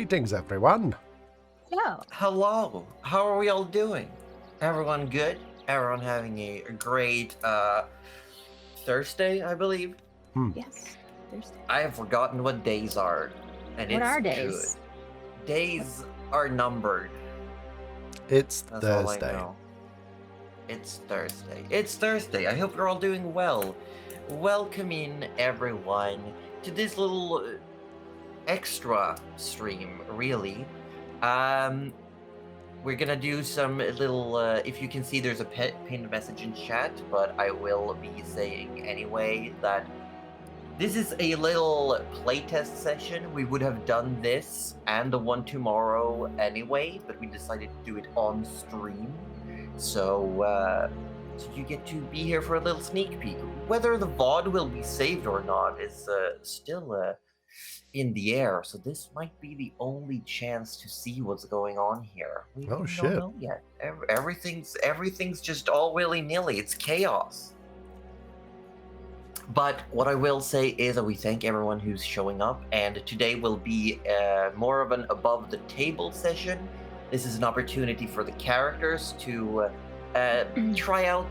Greetings, everyone. Yeah. Hello. How are we all doing? Everyone good? Everyone having a great Thursday, I believe? Yes. Thursday. I have forgotten what days are. And What it's are days? good. Days are numbered. It's That's all I Thursday. know. It's Thursday. It's Thursday. I hope you're all doing well. Welcome in, everyone, to this little extra stream, really. We're gonna do some little, if you can see there's a pinned message in chat, but I will be saying anyway that this is a little playtest session. We would have done this and the one tomorrow anyway, but we decided to do it on stream. So you get to be here for a little sneak peek. Whether the VOD will be saved or not is still in the air, so this might be the only chance to see what's going on here. We Oh, don't shit. know yet. Everything's just all willy-nilly. It's chaos. But what I will say is that we thank everyone who's showing up, and today will be more of an above-the-table session. This is an opportunity for the characters to try out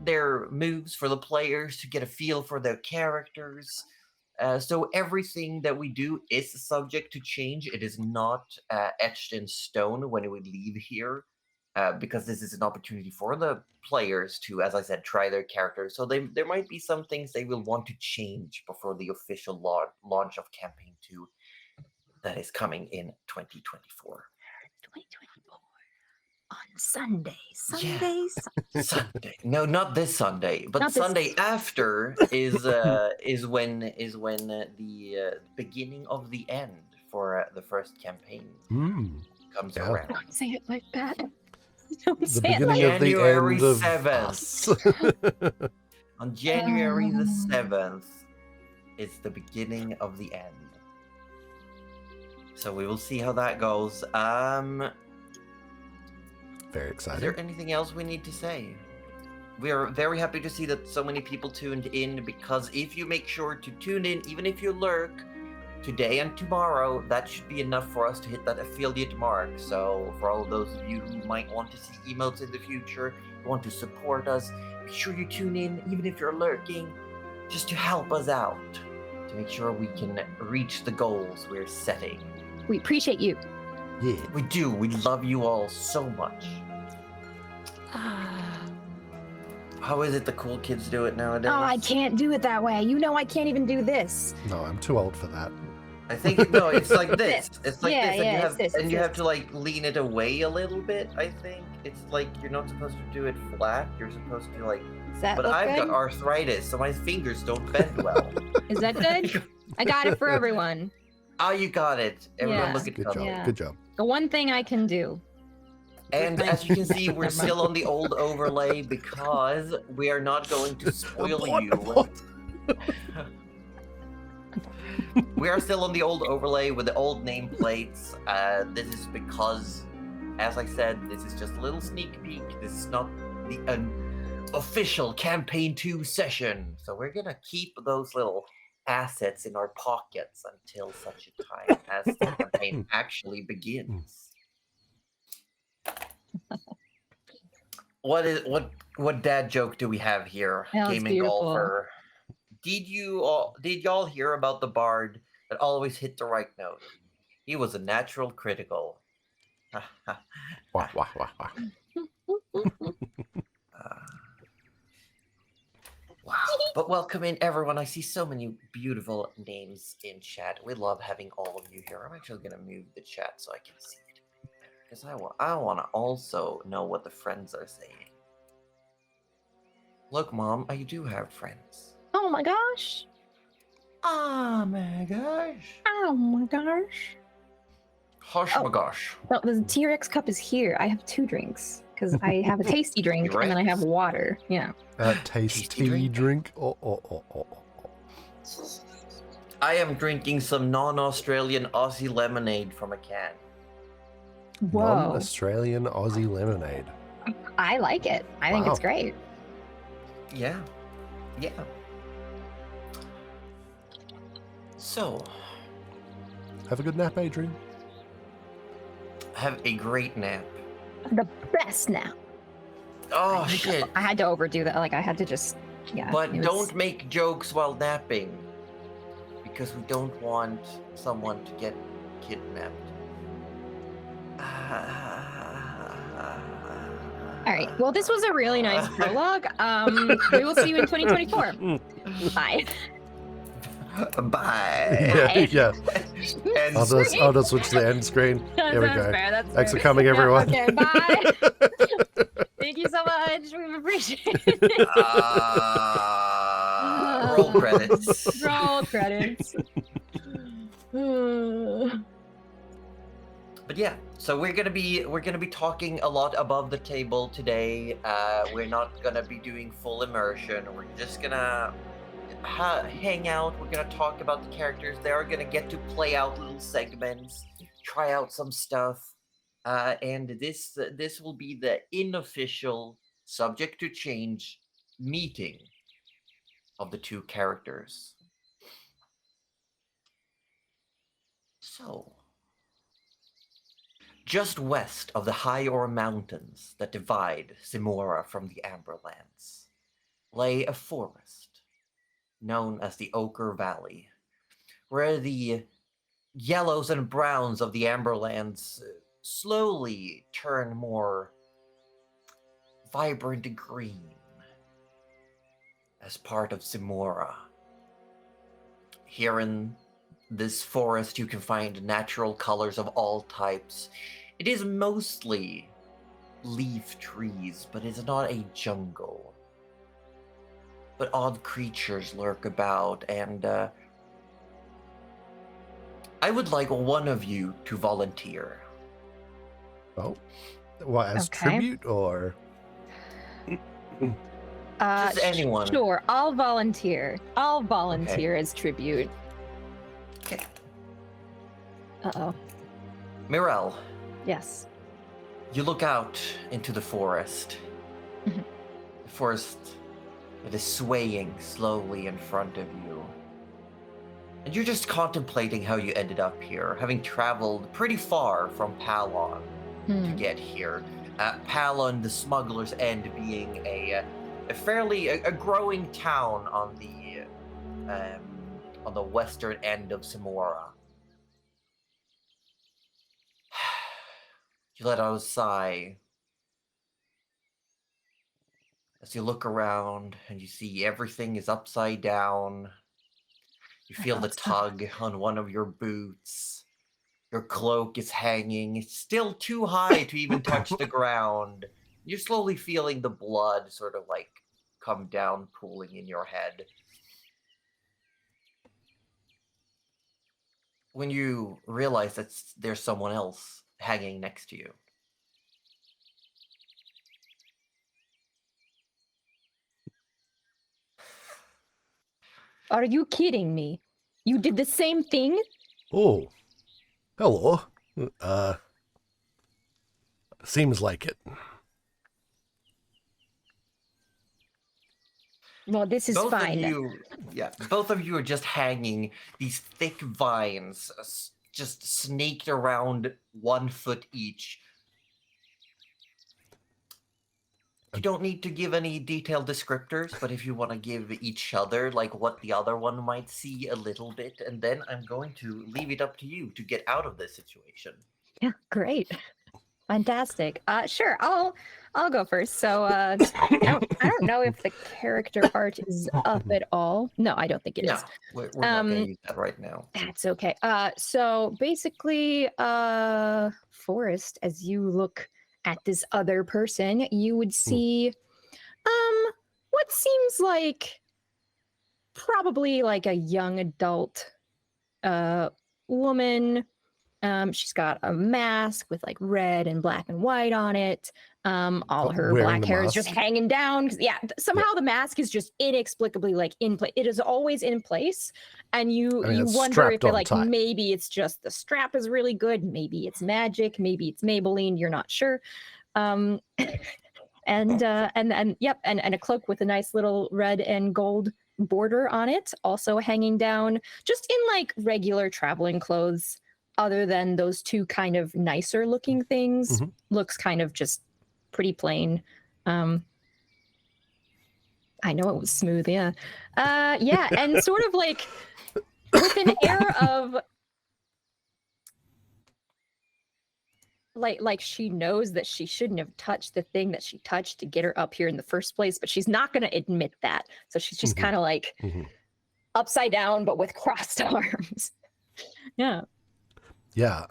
their moves, for the players to get a feel for their characters. So everything that we do is subject to change. It is not etched in stone when we leave here, because this is an opportunity for the players to, as I said, try their characters. So there might be some things they will want to change before the official launch of Campaign 2 that is coming in 2024. 2024 on Sunday. Yeah. Sunday. No, not this Sunday, but Not this- Sunday after is when the beginning of the end for the first campaign comes Yeah. around. Don't say it like that. Don't The say it beginning like of the January end of 7th. us. On January the 7th is the beginning of the end. So we will see how that goes. Very Is exciting. there anything else we need to say? We are very happy to see that so many people tuned in, because if you make sure to tune in, even if you lurk, today and tomorrow, that should be enough for us to hit that affiliate mark. So for all of those of you who might want to see emotes in the future, who want to support us, be sure you tune in, even if you're lurking, just to help us out, to make sure we can reach the goals we're setting. We appreciate you. Yeah. We do. We love you all so much. How is it the cool kids do it nowadays? Oh, I can't do it that way. You know I can't even do this. No, I'm too old for that. I think no, it's like this. It's like Yeah, this, and yeah, you it's have this, and it's you have this. to like lean it away a little bit. I think it's like you're not supposed to do it flat. You're supposed to like. Does that But look I've good? got arthritis, so my fingers don't bend well. Is that good? I got it for everyone. Oh, you got it. Everyone, Yeah. look at Good Cubby. job. Yeah. Good job. The one thing I can do. And as you can see, we're still on the old overlay because we are not going to spoil Abort, you. abort. We are still on the old overlay with the old nameplates. This is because, as I said, this is just a little sneak peek. This is not the official Campaign 2 session. So we're gonna keep those little assets in our pockets until such a time as the campaign actually begins. What dad joke do we have here? That was Gaming beautiful. golfer. Did y'all hear about the bard that always hit the right note? He was a natural critical. Wah, wah, wah, wah. Wow. But welcome in, everyone. I see so many beautiful names in chat. We love having all of you here. I'm actually going to move the chat so I can see it. Because I want to also know what the friends are saying. Look, Mom, I do have friends. Oh my gosh. Oh my gosh. Oh my gosh. Hush Oh. my gosh. No, the T-Rex cup is here. I have 2 drinks because I have a tasty drink and then I have T-Rex? water. Yeah. Tasty drink. Oh. I am drinking some non-Australian Aussie lemonade from a can. Whoa. Non-Australian Aussie lemonade. I like it. I think it's Wow. great. Yeah. Yeah. So, Have a good nap, Adrian. Have a great nap. The best now. Oh shit! I had to overdo that. Like I had to just, yeah. But it was- don't make jokes while napping, because we don't want someone to get kidnapped. All right. Well, this was a really nice prologue. We will see you in 2024. Bye. Bye. Yeah. And I'll just switch to the end screen. Here we That's go. fair, that's Thanks for fair. coming, Yeah, everyone. okay, bye. Thank you so much. We appreciate it. roll credits. Roll credits. But yeah, so we're gonna be talking a lot above the table today. We're not gonna be doing full immersion. We're just gonna hang out. We're gonna talk about the characters. They are gonna get to play out little segments, try out some stuff, and this will be the unofficial, subject to change, meeting of the two characters. So, just west of the high Ore Mountains that divide Simora from the Amberlands lay a forest known as the Ochre Valley, where the yellows and browns of the Amberlands slowly turn more vibrant green as part of Simora. Here in this forest, you can find natural colors of all types. It is mostly leaf trees, but it's not a jungle. But odd creatures lurk about, and I would like one of you to volunteer. Oh, what, as Okay. tribute or? Just anyone. Sure, I'll volunteer. I'll volunteer as tribute. Okay. Uh-oh. Mirelle, Yes. you look out into the forest. Mhm. The forest that is swaying slowly in front of you. And you're just contemplating how you ended up here, having traveled pretty far from Palon to get here. Palon, the Smuggler's End, being a growing town on the western end of Simora. You let out a sigh as you look around and you see everything is upside down. You feel the tug on one of your boots. Your cloak is hanging. It's still too high to even touch the ground. You're slowly feeling the blood sort of like come down, pooling in your head. When you realize that there's someone else hanging next to you. Are you kidding me? You did the same thing? Oh, hello. Seems like it. Well, this is Both fine. Both of you are just hanging. These thick vines just snaked around 1 foot each. You don't need to give any detailed descriptors, but if you want to give each other like what the other one might see a little bit, and then I'm going to leave it up to you to get out of this situation. Yeah, great. Fantastic. Sure, I'll go first. So I don't know if the character art is up at all. No, I don't think it is. No, we're not going to use that right now. That's okay. So basically, Forrest, as you look at this other person, you would see what seems like probably like a young adult woman. She's got a mask with like red and black and white on it. All her Wearing black the hair is just mask? hanging down. Yeah, somehow the mask is just inexplicably like in place. It is always in place, and you I mean, it's wonder if strapped on like tight. maybe it's just the strap is really good, maybe it's magic, maybe it's Maybelline. You're not sure. And a cloak with a nice little red and gold border on it, also hanging down, just in like regular traveling clothes. other than those two kind of nicer looking things, Mhm. looks kind of just pretty plain. Um, I know it was smooth, yeah. Yeah, and sort of like with an air of like she knows that she shouldn't have touched the thing that she touched to get her up here in the first place, but she's not going to admit that. So she's just Mhm. kind of like Mhm. upside down, but with crossed arms. Yeah. Yeah.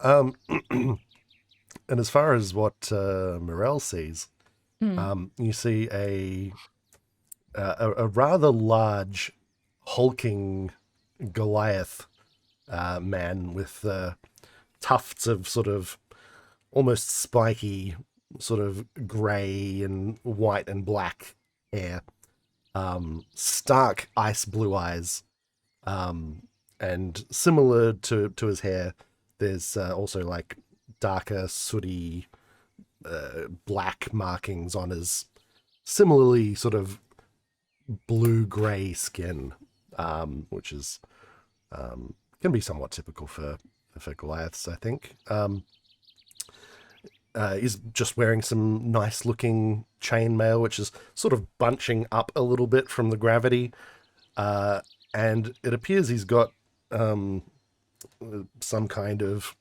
And as far as what Mirelle sees, Hmm. you see a rather large, hulking Goliath man with tufts of sort of almost spiky, sort of grey and white and black hair, stark ice blue eyes, and similar to his hair, there's also like darker, sooty, black markings on his similarly sort of blue gray skin, which is can be somewhat typical for Goliaths, I think. He's just wearing some nice looking chainmail, which is sort of bunching up a little bit from the gravity. And it appears he's got some kind of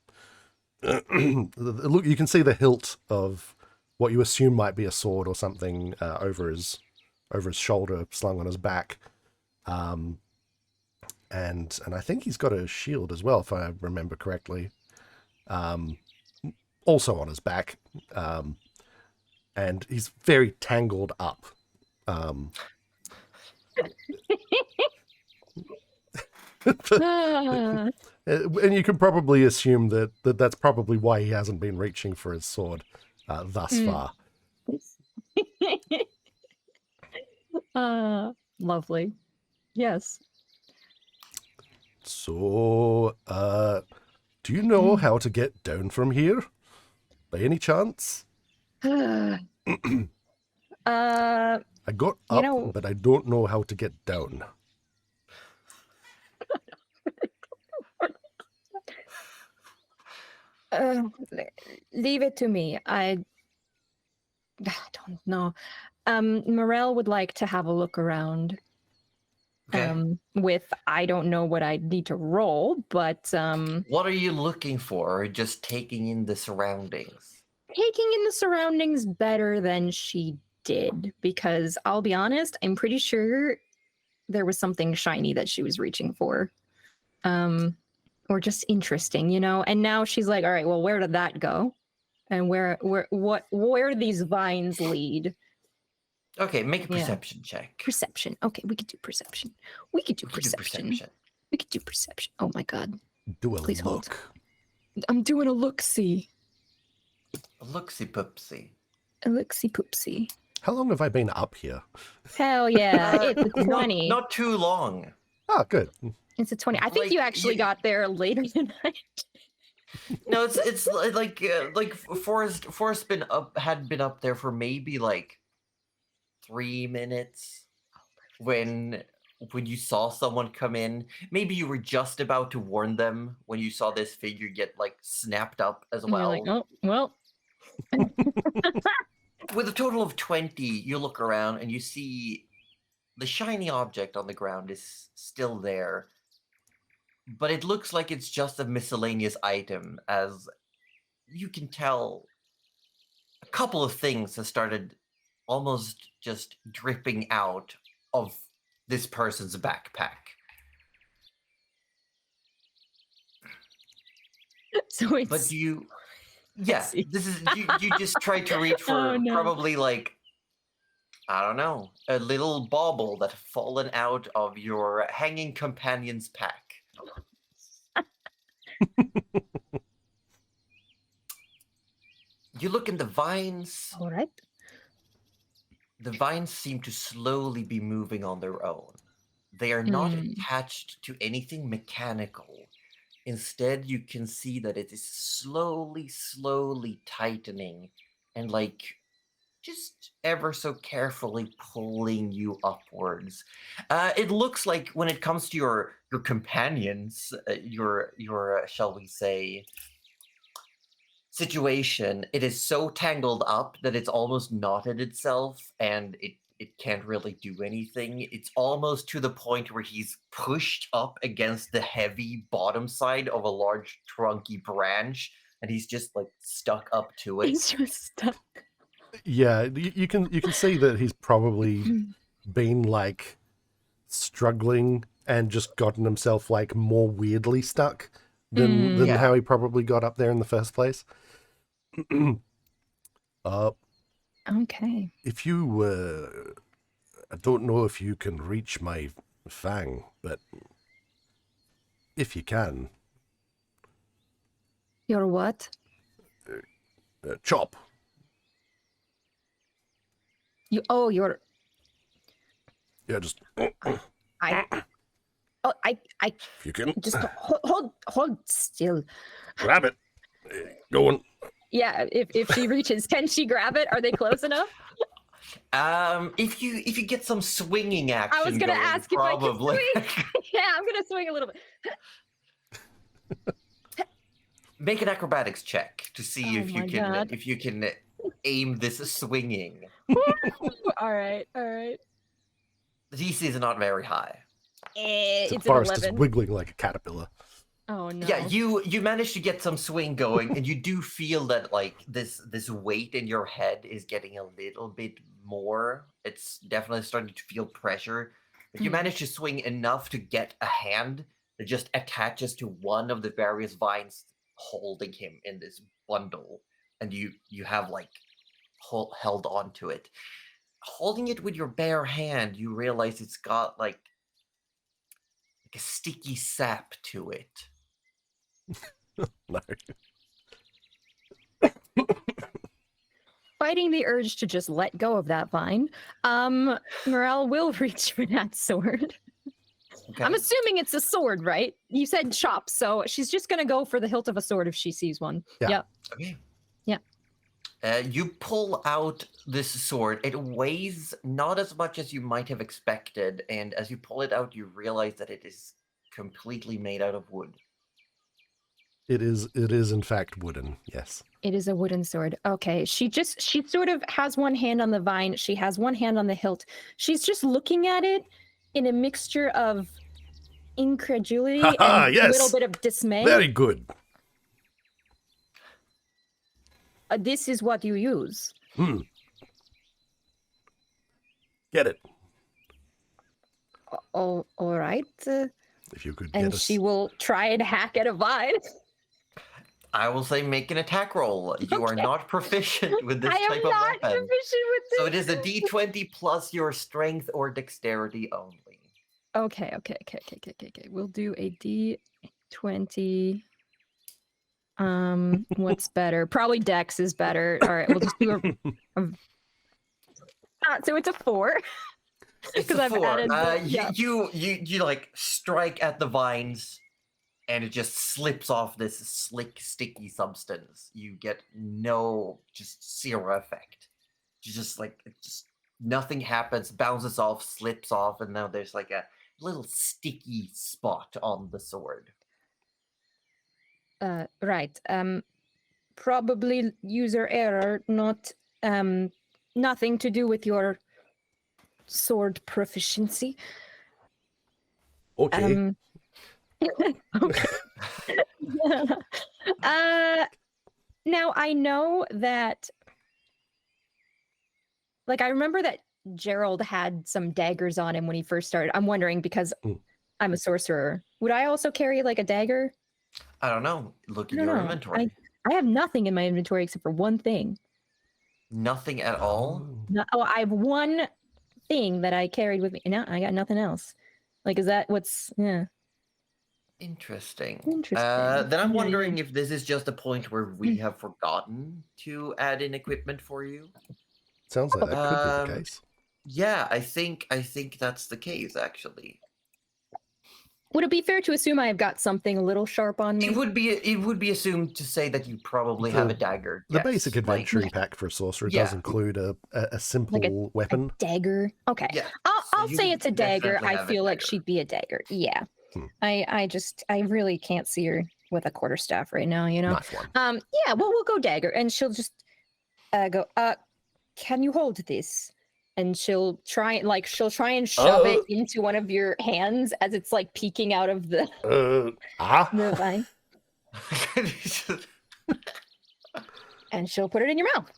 look. You can see the hilt of what you assume might be a sword or something over his shoulder, slung on his back. And I think he's got a shield as well, if I remember correctly. Also on his back, and he's very tangled up. Ah. And you can probably assume that's probably why he hasn't been reaching for his sword thus Mm. far. Lovely. Yes. So, do you know how to get down from here? By any chance? uh, I got You up, know- but I don't know how to get down. uh, leave it to me. I don't know. Morel would like to have a look around. Okay. With I don't know what I need to roll, but What are you looking for? Or just taking in the surroundings? taking in the surroundings better than she did, because I'll be honest, I'm pretty sure there was something shiny that she was reaching for. Or just interesting, you know? And now she's like, all right, well, where did that go? And where do these vines lead? Okay, make a Yeah. perception check. Perception. Okay, we could do perception. We could do We can do perception. perception. We could do perception. Oh my god. Do a Please hold. look. I'm doing a look-see. Looksy poopsy. A look-see poopsie. How long have I been up here? Hell yeah. It's a 20. Not too long. Ah, good. It's a 20. I think Like, you actually got there later than I did. No, it's like Forrest had been up there for maybe like 3 minutes when you saw someone come in. Maybe you were just about to warn them when you saw this figure get like snapped up as And you're well. like, oh, well. With a total of 20, you look around and you see the shiny object on the ground is still there. But it looks like it's just a miscellaneous item, as you can tell a couple of things have started almost just dripping out of this person's backpack. So it's. But yeah, see. this is you just try to reach for Oh, no. probably like, I don't know, a little bauble that have fallen out of your hanging companion's pack. You look in the vines. All right. The vines seem to slowly be moving on their own. They are not Hmm. attached to anything mechanical. Instead, you can see that it is slowly tightening and like just ever so carefully pulling you upwards. It looks like when it comes to your companions, your shall we say situation, it is so tangled up that it's almost knotted itself, and it can't really do anything. It's almost to the point where he's pushed up against the heavy bottom side of a large trunky branch, and he's just like stuck up to it. He's just stuck. Yeah, you can see that he's probably been like struggling and just gotten himself like more weirdly stuck than Yeah. how he probably got up there in the first place. Okay. If you I don't know if you can reach my fang, but if you can, Your what? chop. Your. Yeah, just I. Oh, I if you can just hold still. grab it. Going. Yeah, if she reaches, can she grab it? Are they close enough? If you get some swinging action, I was gonna going, ask probably. if I could swing. Yeah, I'm gonna swing a little bit. Make an acrobatics check to see Oh my God. if you can aim this swinging. All right. The DC is not very high. It's The an forest is 11. wiggling like a caterpillar. Oh no. Yeah, you managed to get some swing going, and you do feel that like this weight in your head is getting a little bit more. It's definitely starting to feel pressure. But you manage to swing enough to get a hand that just attaches to one of the various vines holding him in this bundle, and you have like held on to it. Holding it with your bare hand, you realize it's got like a sticky sap to it. No. Fighting the urge to just let go of that vine, Mirelle will reach for that sword. Okay. I'm assuming it's a sword, right? You said chop, so she's just gonna go for the hilt of a sword if she sees one. Yeah. Yep. Okay. Yeah. You pull out this sword. It weighs not as much as you might have expected, and as you pull it out, you realize that it is completely made out of wood. It is in fact wooden, yes. It is a wooden sword. Okay. She sort of has one hand on the vine. She has one hand on the hilt. She's just looking at it in a mixture of incredulity and a Yes. little bit of dismay. Very good. This is what you use. Get it. Oh, all right. If you could get And us. she will try and hack at a vine. I will say make an attack roll. You are Okay. not proficient with this I am type of not weapon. proficient with this. So it is a d20 plus your strength or dexterity only. Okay. We'll do a D20. What's better? Probably Dex is better. All right, we'll just do so it's a 4. It's 'Cause a I've 4. added the- yeah. You like strike at the vines, and it just slips off this slick, sticky substance. You get just zero effect. You just nothing happens, bounces off, slips off, and now there's like a little sticky spot on the sword. Right. Probably user error, not nothing to do with your sword proficiency. Okay. Okay. Now I know that, like, I remember that Gerald had some daggers on him when he first started. I'm wondering because I'm a sorcerer. Would I also carry like a dagger? I don't know. Look at I don't your know. inventory. I have nothing in my inventory except for one thing. Nothing at all. I have one thing that I carried with me. No, I got nothing else. Like, is that what's? Yeah. Interesting. Interesting. Then I'm Yeah, wondering if this is just a point where we have forgotten to add in equipment for you. Sounds like that could be the case. Yeah, I think that's the case actually. Would it be fair to assume I have got something a little sharp on me? It would be assumed to say that you probably have a dagger. The yes. basic Like, adventuring pack for a sorcerer Yeah. does include a simple weapon. A dagger. Okay. yeah. I'll So say you it's a dagger. definitely I have a feel like dagger. she'd be a dagger. Yeah. Hmm. I really can't see her with a quarterstaff right now, you know? Nice one. Yeah, well, we'll go dagger. And she'll just go, can you hold this? And she'll try and shove it into one of your hands as it's like peeking out of the vine. And she'll put it in your mouth.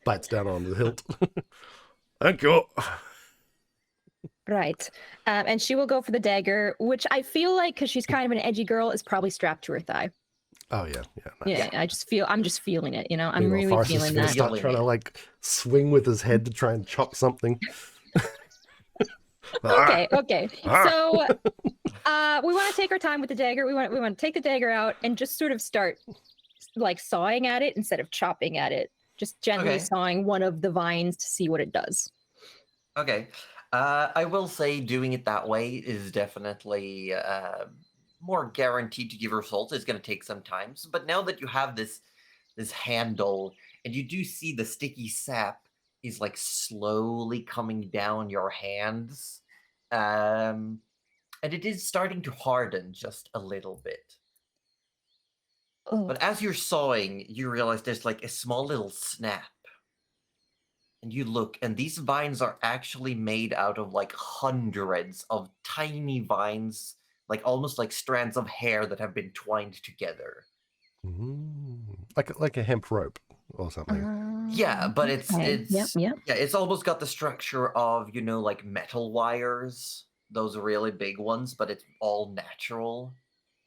Bites down on the hilt. Thank you. Right. And she will go for the dagger, which I feel like, because she's kind of an edgy girl, is probably strapped to her thigh. Oh yeah, nice. Yeah, I'm just feeling it, you know? I'm Meanwhile, really Forrest is feeling gonna that. start trying to like swing with his head to try and chop something. Okay. So we want to take our time with the dagger. We want to take the dagger out and just sort of start like sawing at it instead of chopping at it. Just gently sawing one of the vines to see what it does. Okay. I will say doing it that way is definitely more guaranteed to give results. It's going to take some time. But now that you have this handle, and you do see the sticky sap is like slowly coming down your hands, and it is starting to harden just a little bit. Oh. But as you're sawing, you realize there's like a small little snap. And you look, and these vines are actually made out of like hundreds of tiny vines, like almost like strands of hair that have been twined together. Like a hemp rope or something. Yeah, but it's yep. Yeah, it's almost got the structure of, like metal wires, those really big ones, but it's all natural.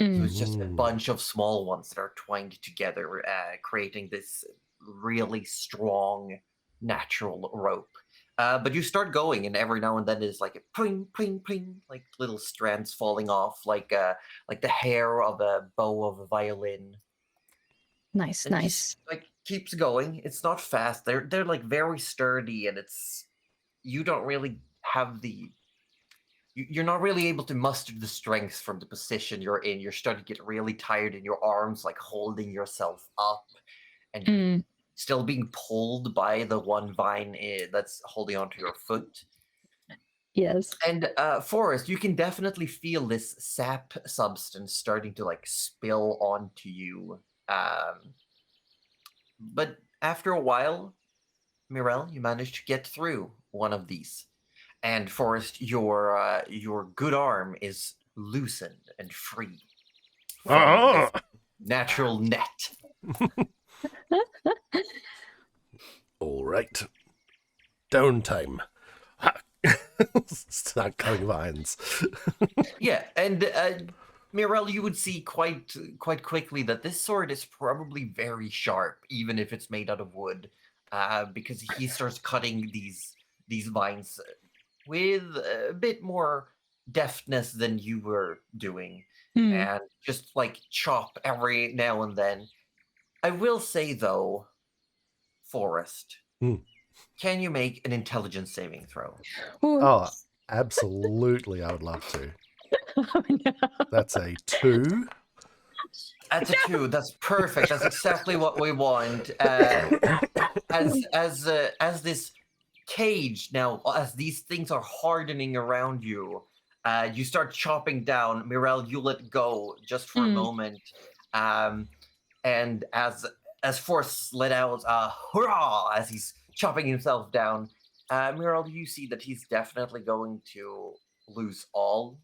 So it's just a bunch of small ones that are twined together, creating this really strong natural rope. But you start going, and every now and then there's like a ping, ping, ping, like little strands falling off, like the hair of a bow of a violin. Nice. Just, like, keeps going. It's not fast. They're like very sturdy, and you don't really have you're not really able to muster the strength from the position you're in. You're starting to get really tired in your arms, like holding yourself up, and you're still being pulled by the one vine that's holding onto your foot. Yes. And Forrest, you can definitely feel this sap substance starting to like spill onto you. But after a while, Mirelle, you managed to get through one of these. And Forrest, your good arm is loosened and free from this natural net. All right. Downtime. Start cutting vines. Yeah, and Mirelle, you would see quite quickly that this sword is probably very sharp, even if it's made out of wood, because he starts cutting these vines with a bit more deftness than you were doing, and just like chop every now and then. I will say though, Forrest, can you make an intelligence saving throw? Oh, absolutely, I would love to. Oh, no. That's a 2. That's a 2. That's perfect. That's exactly what we want. As this cage now, as these things are hardening around you, you start chopping down. Mirelle, you let go just for a moment, and as Force let out hurrah as he's chopping himself down, Mirelle, you see that he's definitely going to lose all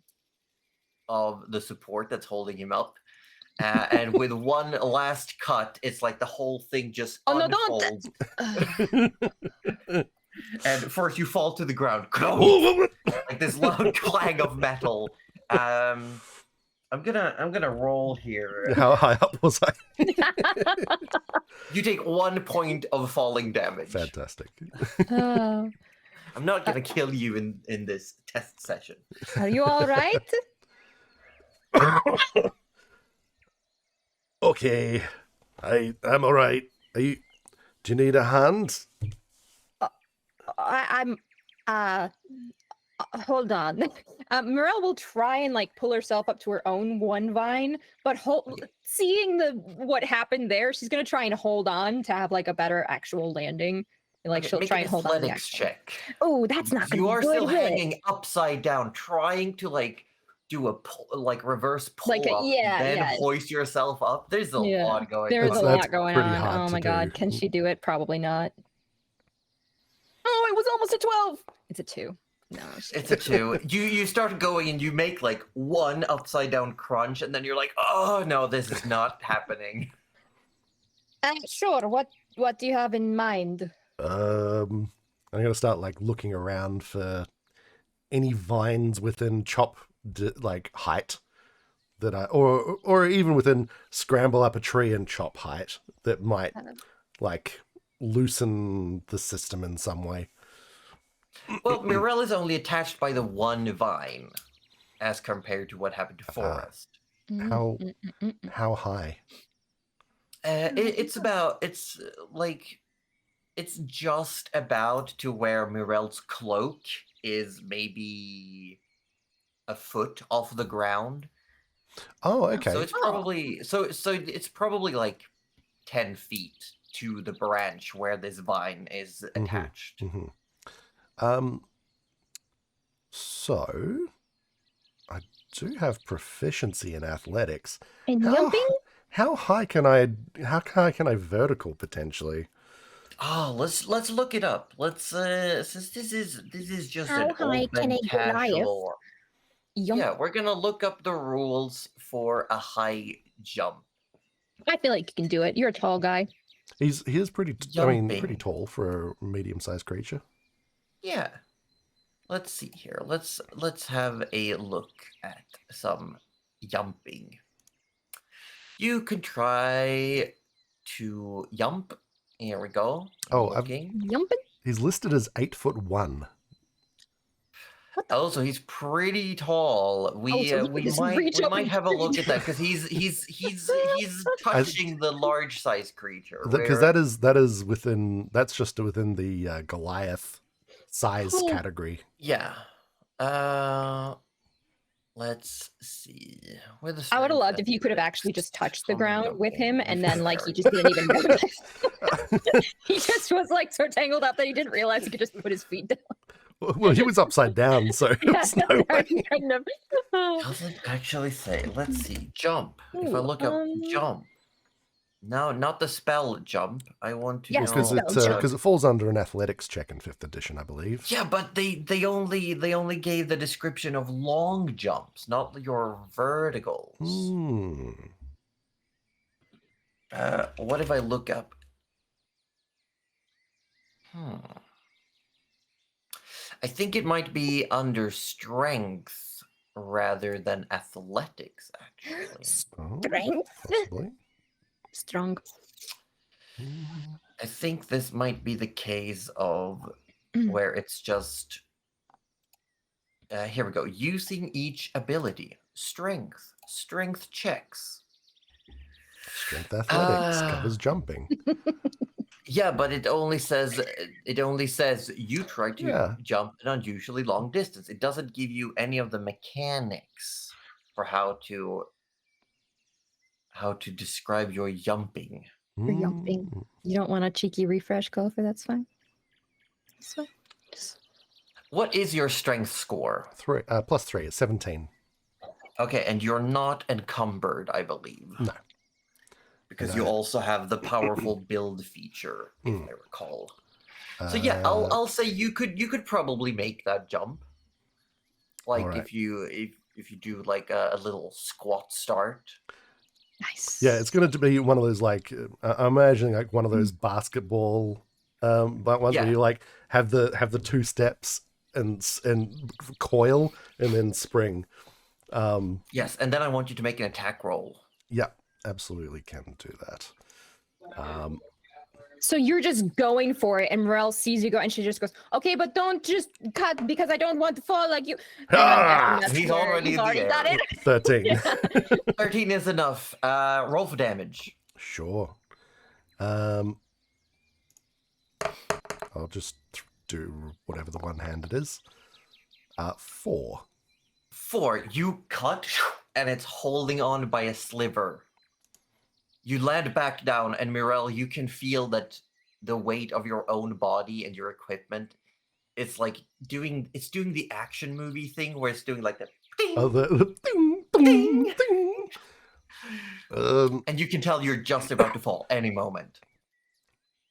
of the support that's holding him up. And with one last cut, it's like the whole thing just unfolds. And first you fall to the ground. Like this loud clang of metal. I'm gonna roll here. How high up was I? You take 1 point of falling damage. Fantastic. Oh. I'm not gonna kill you in this test session. Are you all right? Okay, I'm all right. Do you need a hand? I'm hold on. Mirelle will try and like pull herself up to her own one vine, but seeing what happened there, she's gonna try and hold on to have like a better actual landing. Like Okay, she'll make try an and hold on to the athletics actual. check. Oh, that's not gonna You be are good, still will it? hanging upside down, trying to like do a reverse pull Like up, yeah, then yeah, hoist yourself up. There's a yeah. lot going There's on. a That's lot going pretty on. hard Oh to my god, do. can she do it? Probably not. Oh, it was almost a 12. It's a 2. No, It's a 2. You start going and you make like one upside down crunch, and then you're like, oh no, this is not happening. sure. What do you have in mind? I'm gonna start like looking around for any vines within chop like height that or even within scramble up a tree and chop height that might like loosen the system in some way. Well, Mirelle is only attached by the one vine, as compared to what happened to Forest. How how high? It's just about to where Mirelle's cloak is maybe a foot off the ground. Oh, okay. So it's probably it's probably like 10 feet to the branch where this vine is attached. So I do have proficiency in athletics. In How jumping? how high can I vertical potentially? Oh, let's look it up. Let's since this is just How an high can open a Goliath casual. Jump. Yeah, we're gonna look up the rules for a high jump. I feel like you can do it. You're a tall guy. He is pretty pretty Jumping. tall for a medium-sized creature. Yeah. Let's see here. Let's have a look at some jumping. You can try to jump. Here we go. Oh, Jumping? he's listed as 8'1". Oh, so he's pretty tall. We so he just might reach up might and have a look reach. at that because he's touching the large size creature. Because where- that is within that's just within the Goliath size Oh. category. Yeah. Let's see. Where the I would have strength loved if you could have athletics actually just touched the from ground with him, jumping and then like he required. just didn't even notice. He just was like so tangled up that he didn't realize he could just put his feet down. Well, he was upside down, so there was no way. kind of. Doesn't actually say. Let's see. Jump. If I Ooh, look up jump. No, not the spell jump. I want to Yes, know. Because it falls under an athletics check in 5th edition, I believe. Yeah, but they only gave the description of long jumps, not your verticals. What if I look up? I think it might be under strength rather than athletics, actually. Strength? Possibly. Strong. I think this might be the case of where it's just. Here we go. Using each ability. Strength checks. Strength athletics covers jumping. Yeah, but it only says you try to jump an unusually long distance. It doesn't give you any of the mechanics for how to describe your jumping. For jumping. You don't want a cheeky refresh, Gopher? That's fine. That's fine. What is your strength score? +3. It's 17. Okay, and you're not encumbered, I believe. No. Because you also have the powerful build feature, if I recall. So yeah, I'll say you could probably make that jump. Like right. if you do like a little squat start. Nice. Yeah, it's going to be one of those like I'm imagining like one of those basketball but ones where you like have the 2 steps and coil and then spring. Yes, and then I want you to make an attack roll. Yeah, absolutely can do that. So you're just going for it, and Mirelle sees you go, and she just goes, "Okay, but don't just cut because I don't want to fall like you." He's already got it. 13. 13 is enough. Roll for damage. Sure. I'll just do whatever the one-handed is. 4. 4. You cut, and it's holding on by a sliver. You land back down, and Mirelle, you can feel that the weight of your own body and your equipment, it's like doing the action movie thing where it's doing like the ding, Oh, the ding, ding, ding. and you can tell you're just about to fall any moment.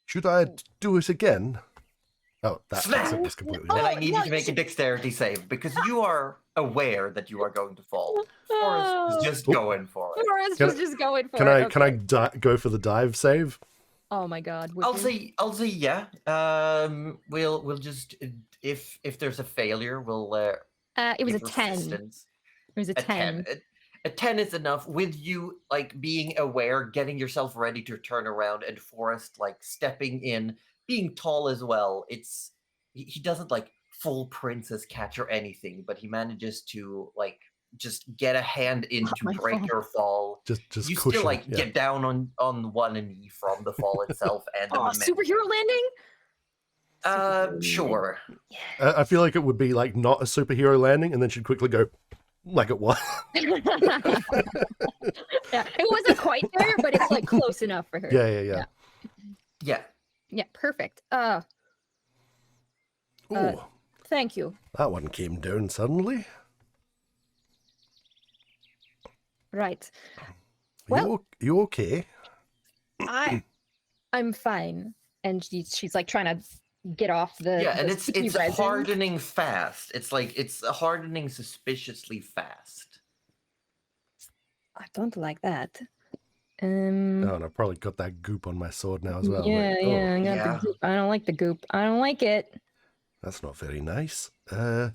Should I do it again? Oh, that Smack! exit was completely Then Oh, I need you no, to make a dexterity save because you are aware that you are going to fall. Forrest is just going for it. Forrest Can was I- just going for Can it. I go for the dive save? Oh my god. would I'll you? say yeah. We'll just if there's a failure, we'll It was a give 10. resistance. It was a 10. A 10 is enough with you like being aware, getting yourself ready to turn around, and Forrest like stepping in, being tall as well. He doesn't like full princess catch or anything, but he manages to like just get a hand in to my break fall. your fall. Just You cushion. still like yeah. get down on one knee from the fall itself and the Oh, momentum. superhero landing? Superhero Sure. I feel like it would be like not a superhero landing, and then she'd quickly go like it was. landing. Yeah, it wasn't quite there, but it's like close enough for her. Yeah. Yeah. Yeah, perfect. Oh, Thank you. that one came down suddenly. Right. You okay? I'm fine. And she's like trying to get off the Yeah, and the it's sticky resin. hardening fast. It's like it's hardening suspiciously fast. I don't like that. Oh, and I've probably got that goop on my sword now as well. Yeah, Like, yeah, I got Yeah. the goop. I don't like the goop. I don't like it. That's not very nice. I'm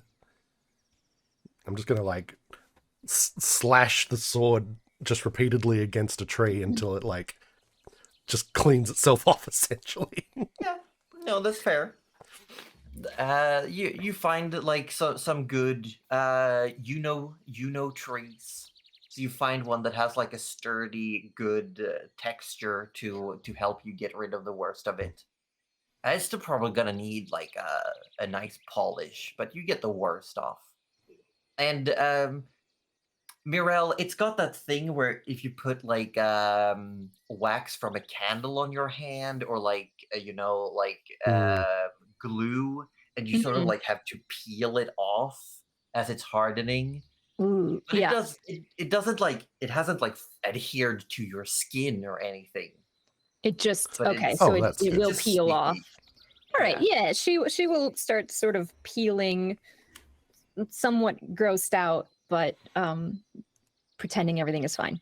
just gonna like slash the sword just repeatedly against a tree until it like just cleans itself off, essentially. Yeah, no, that's fair. You find like some good trees. So you find one that has like a sturdy, good texture to help you get rid of the worst of it. It's still probably gonna need like a nice polish, but you get the worst off. And Mirelle, it's got that thing where if you put like wax from a candle on your hand, or like glue, and you sort of Mhm. like have to peel it off as it's hardening. Ooh, But yeah. it doesn't like it hasn't like adhered to your skin or anything. It just But okay, it's- so Oh, it that's good. will Just peel sneaky. off. All right, yeah, she will start sort of peeling, somewhat grossed out, but pretending everything is fine,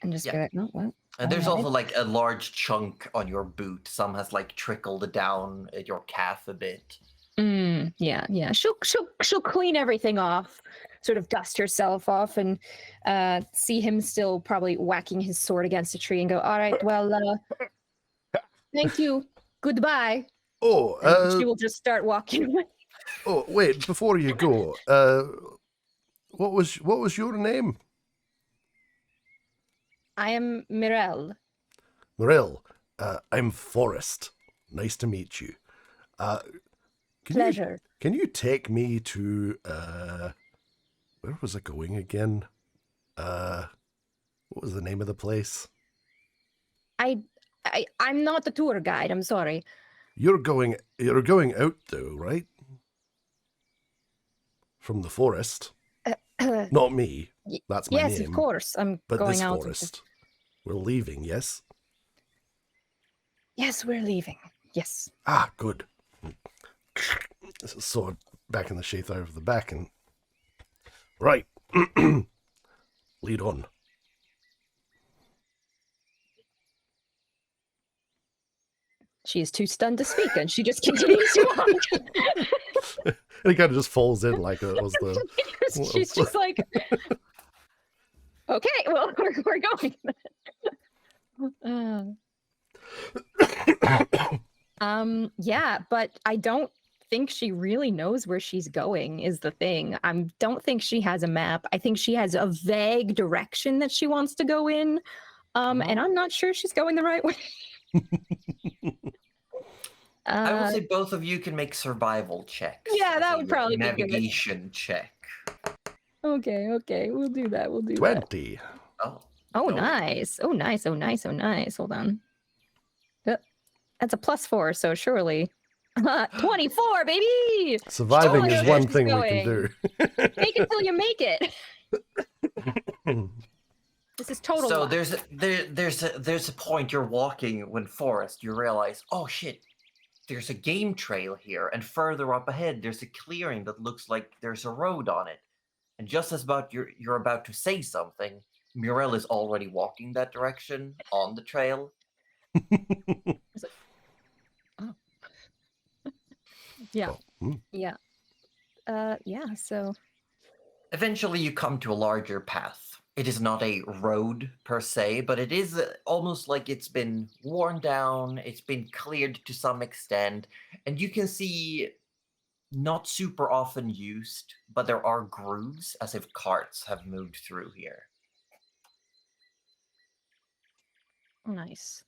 and just Yeah. go, oh, well, And there's alright. also like a large chunk on your boot. Some has like trickled down at your calf a bit. Yeah. She'll clean everything off, sort of dust herself off, and see him still probably whacking his sword against a tree, and go, all right, well, thank you, goodbye. Oh, And she will just start walking away. oh, wait! Before you go, what was your name? I am Mirelle. Mirelle. I'm Forrest. Nice to meet you. Pleasure. Can you take me to where was I going again? What was the name of the place? I'm not the tour guide. I'm sorry. You're going out though, right? From the forest. Not me. That's my Yes, name. of course. I'm But going this out. forest. We're leaving, yes? Yes, we're leaving. Yes. Ah, good. Sword back in the sheath over the back and right. Lead on. She is too stunned to speak, and she just continues to walk. And he kind of just falls in like it was the. She's just like, okay, well, we're going. Yeah, but I don't think she really knows where she's going is the thing. I don't think she has a map. I think she has a vague direction that she wants to go in. And I'm not sure she's going the right way. I will say both of you can make survival checks. Yeah, as that a would probably be good. navigation check. Okay, we'll do that. 20. Oh, Oh, no. nice. Oh, nice. Hold on. That's a +4, so surely. 24, baby! Surviving Surely is where one she's thing we going. can do. Fake it till you make it. This is total So luck. there's a point you're walking when Forrest, you realize, oh shit, there's a game trail here, and further up ahead there's a clearing that looks like there's a road on it. And just as you're about to say something, Mirelle is already walking that direction on the trail. Oh. Yeah. Oh, hmm. Yeah. Yeah, so Eventually you come to a larger path. It is not a road per se, but it is almost like it's been worn down, it's been cleared to some extent, and you can see not super often used, but there are grooves as if carts have moved through here. nice.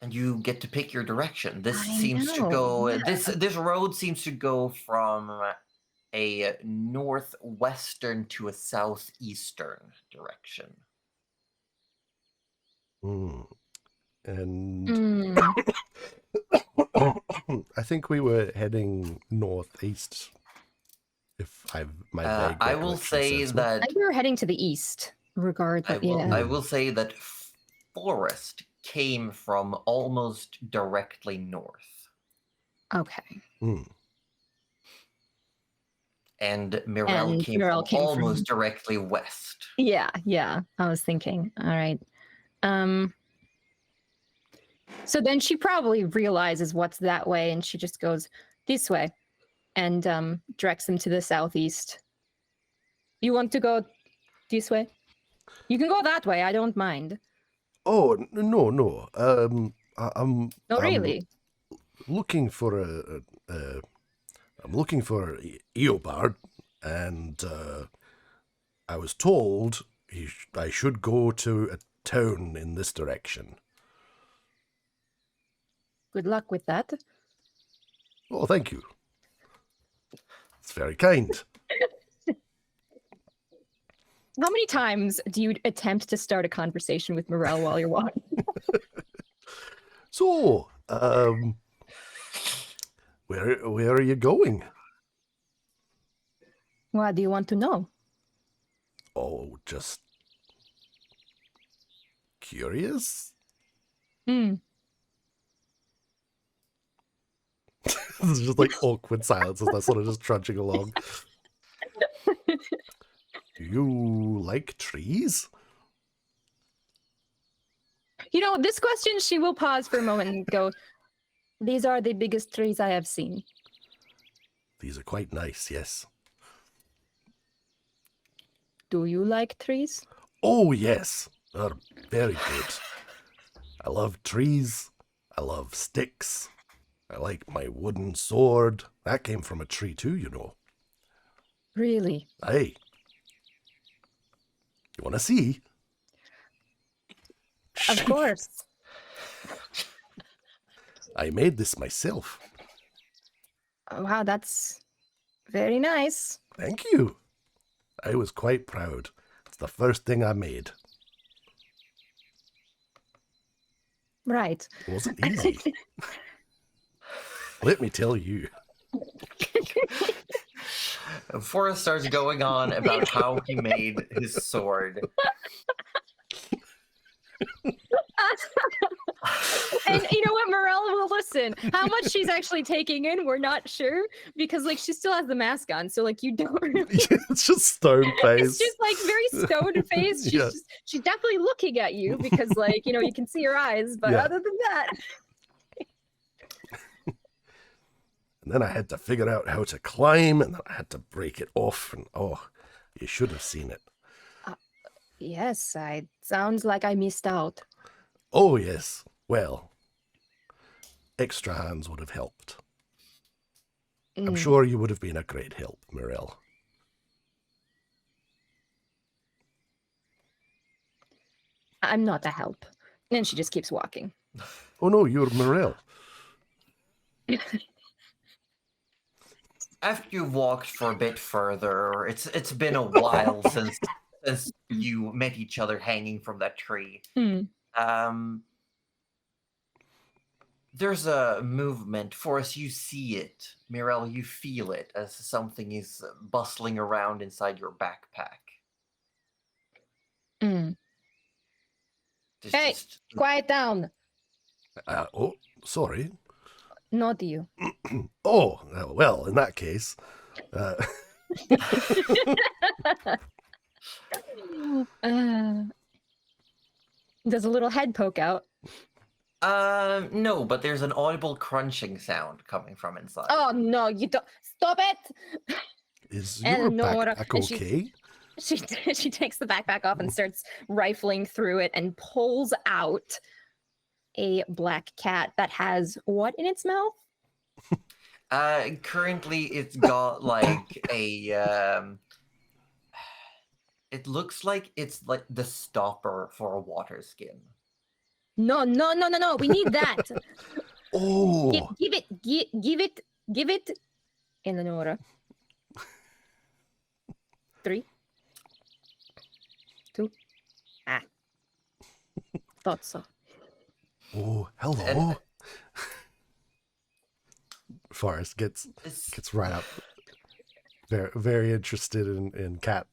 And you get to pick your direction. This I seems to know, go. yeah. This road seems to go from a northwestern to a southeastern direction. Hmm. And Mm. I think we were heading northeast. If my vague I will recollection say serves me. that I think we were heading to the east, regardless. Yeah. I will say that Forest came from almost directly north, Okay. Hmm. and Mirelle And came Mirelle from came almost from- directly west. Yeah. I was thinking. All right. So then she probably realizes what's that way, and she just goes this way, and directs them to the southeast. You want to go this way? You can go that way. I don't mind. Oh no. I'm No, really. looking for I'm looking for Eobard, and I was told I should go to a town in this direction. Good luck with that. Oh, thank you. It's very kind. How many times do you attempt to start a conversation with Mirelle while you're walking? So, where are you going? What do you want to know? Oh, just curious. Hmm. This is just like awkward silence as they're sort of just trudging along. Do you like trees? You know, this question, she will pause for a moment and go, these are the biggest trees I have seen. These are quite nice, yes. Do you like trees? Oh, yes. They're very good. I love trees. I love sticks. I like my wooden sword. That came from a tree too, you know. Really? Hey. You want to see? Of course. I made this myself. Oh, wow, that's very nice. Thank you. I was quite proud. It's the first thing I made. Right. It wasn't easy. Let me tell you. Forrest starts going on about how he made his sword. And you know what, Mirelle will listen. How much she's actually taking in, we're not sure, because like she still has the mask on, so like you don't really. It's just stone face. It's just like very stoned face. She's definitely looking at you because like you know you can see her eyes, but Yeah. other than that, And then I had to figure out how to climb, and then I had to break it off, and oh, you should have seen it. yes, I sounds like I missed out. Oh, yes. Well, extra hands would have helped. I'm sure you would have been a great help, Mirelle. I'm not a help. And she just keeps walking. Oh, no, you're Mirelle. After you've walked for a bit further, it's been a while since you met each other hanging from that tree. There's a movement. Forrest, you see it. Mirelle, you feel it as something is bustling around inside your backpack. Hey, quiet down. Oh, sorry. Not you. Oh, well, in that case. Does a little head poke out? No, but there's an audible crunching sound coming from inside. Oh, no, you don't. Stop it! Is your Nora, backpack okay? She takes the backpack off and starts rifling through it and pulls out a black cat that has what in its mouth? Currently it's got like a it looks like it's like the stopper for a water skin. No, we need that. Oh, give it, Eleonora. 3, 2. Thought so. oh, hello. Forrest gets right up. Very, very interested in cat.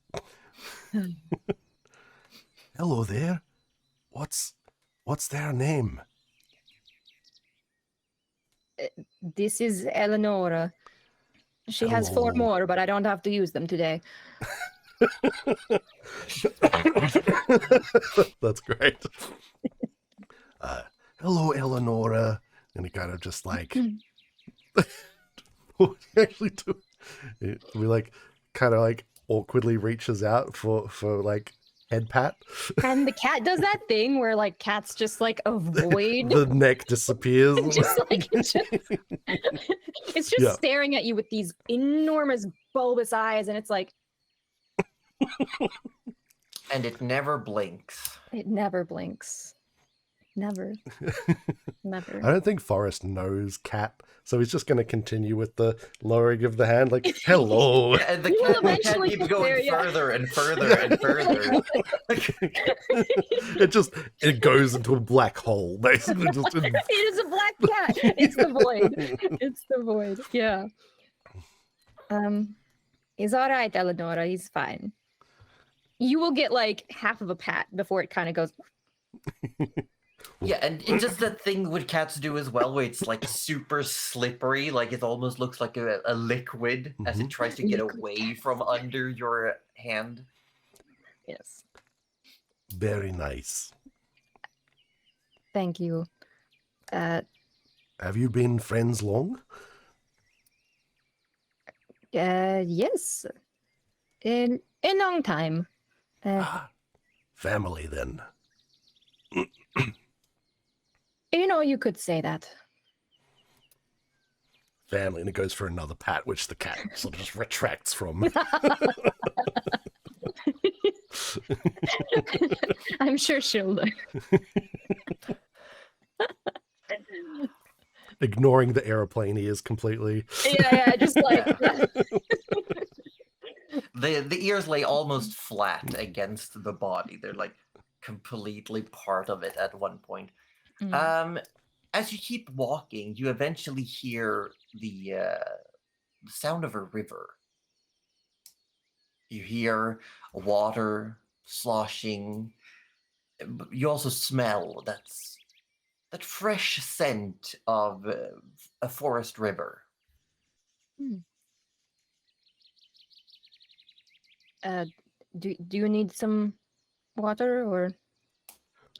Hello there. What's their name? This is Eleonora. She has 4 more, but I don't have to use them today. That's great. Hello, Eleonora. And he kind of just like, what he actually do? We like kind of like awkwardly reaches out for like head pat. And the cat does that thing where like cats just like avoid. The neck disappears. It's just staring at you with these enormous bulbous eyes, and it's like. And it never blinks. It never blinks. Never. Never. I don't think Forrest knows cat, so he's just going to continue with the lowering of the hand, like, hello. Yeah, and the cat keeps going further and further and further. It goes into a black hole, basically. It is a black cat. It's the void. It's the void. Yeah. He's all right, Eleonora. He's fine. You will get like half of a pat before it kind of goes. Yeah, and it's just that thing what cats do as well, where it's like super slippery, like it almost looks like a liquid as it tries to get away from under your hand. Yes. Very nice. Thank you. Have you been friends long? Yes. In a long time. Family, then. You could say that. Family, and it goes for another pat, which the cat sort of just retracts from. I'm sure she'll learn. Ignoring the aeroplane ears completely. Yeah, just like... The ears lay almost flat against the body. They're like completely part of it at one point. As you keep walking, you eventually hear the sound of a river. You hear water sloshing. You also smell that fresh scent of a forest river. Do you need some water or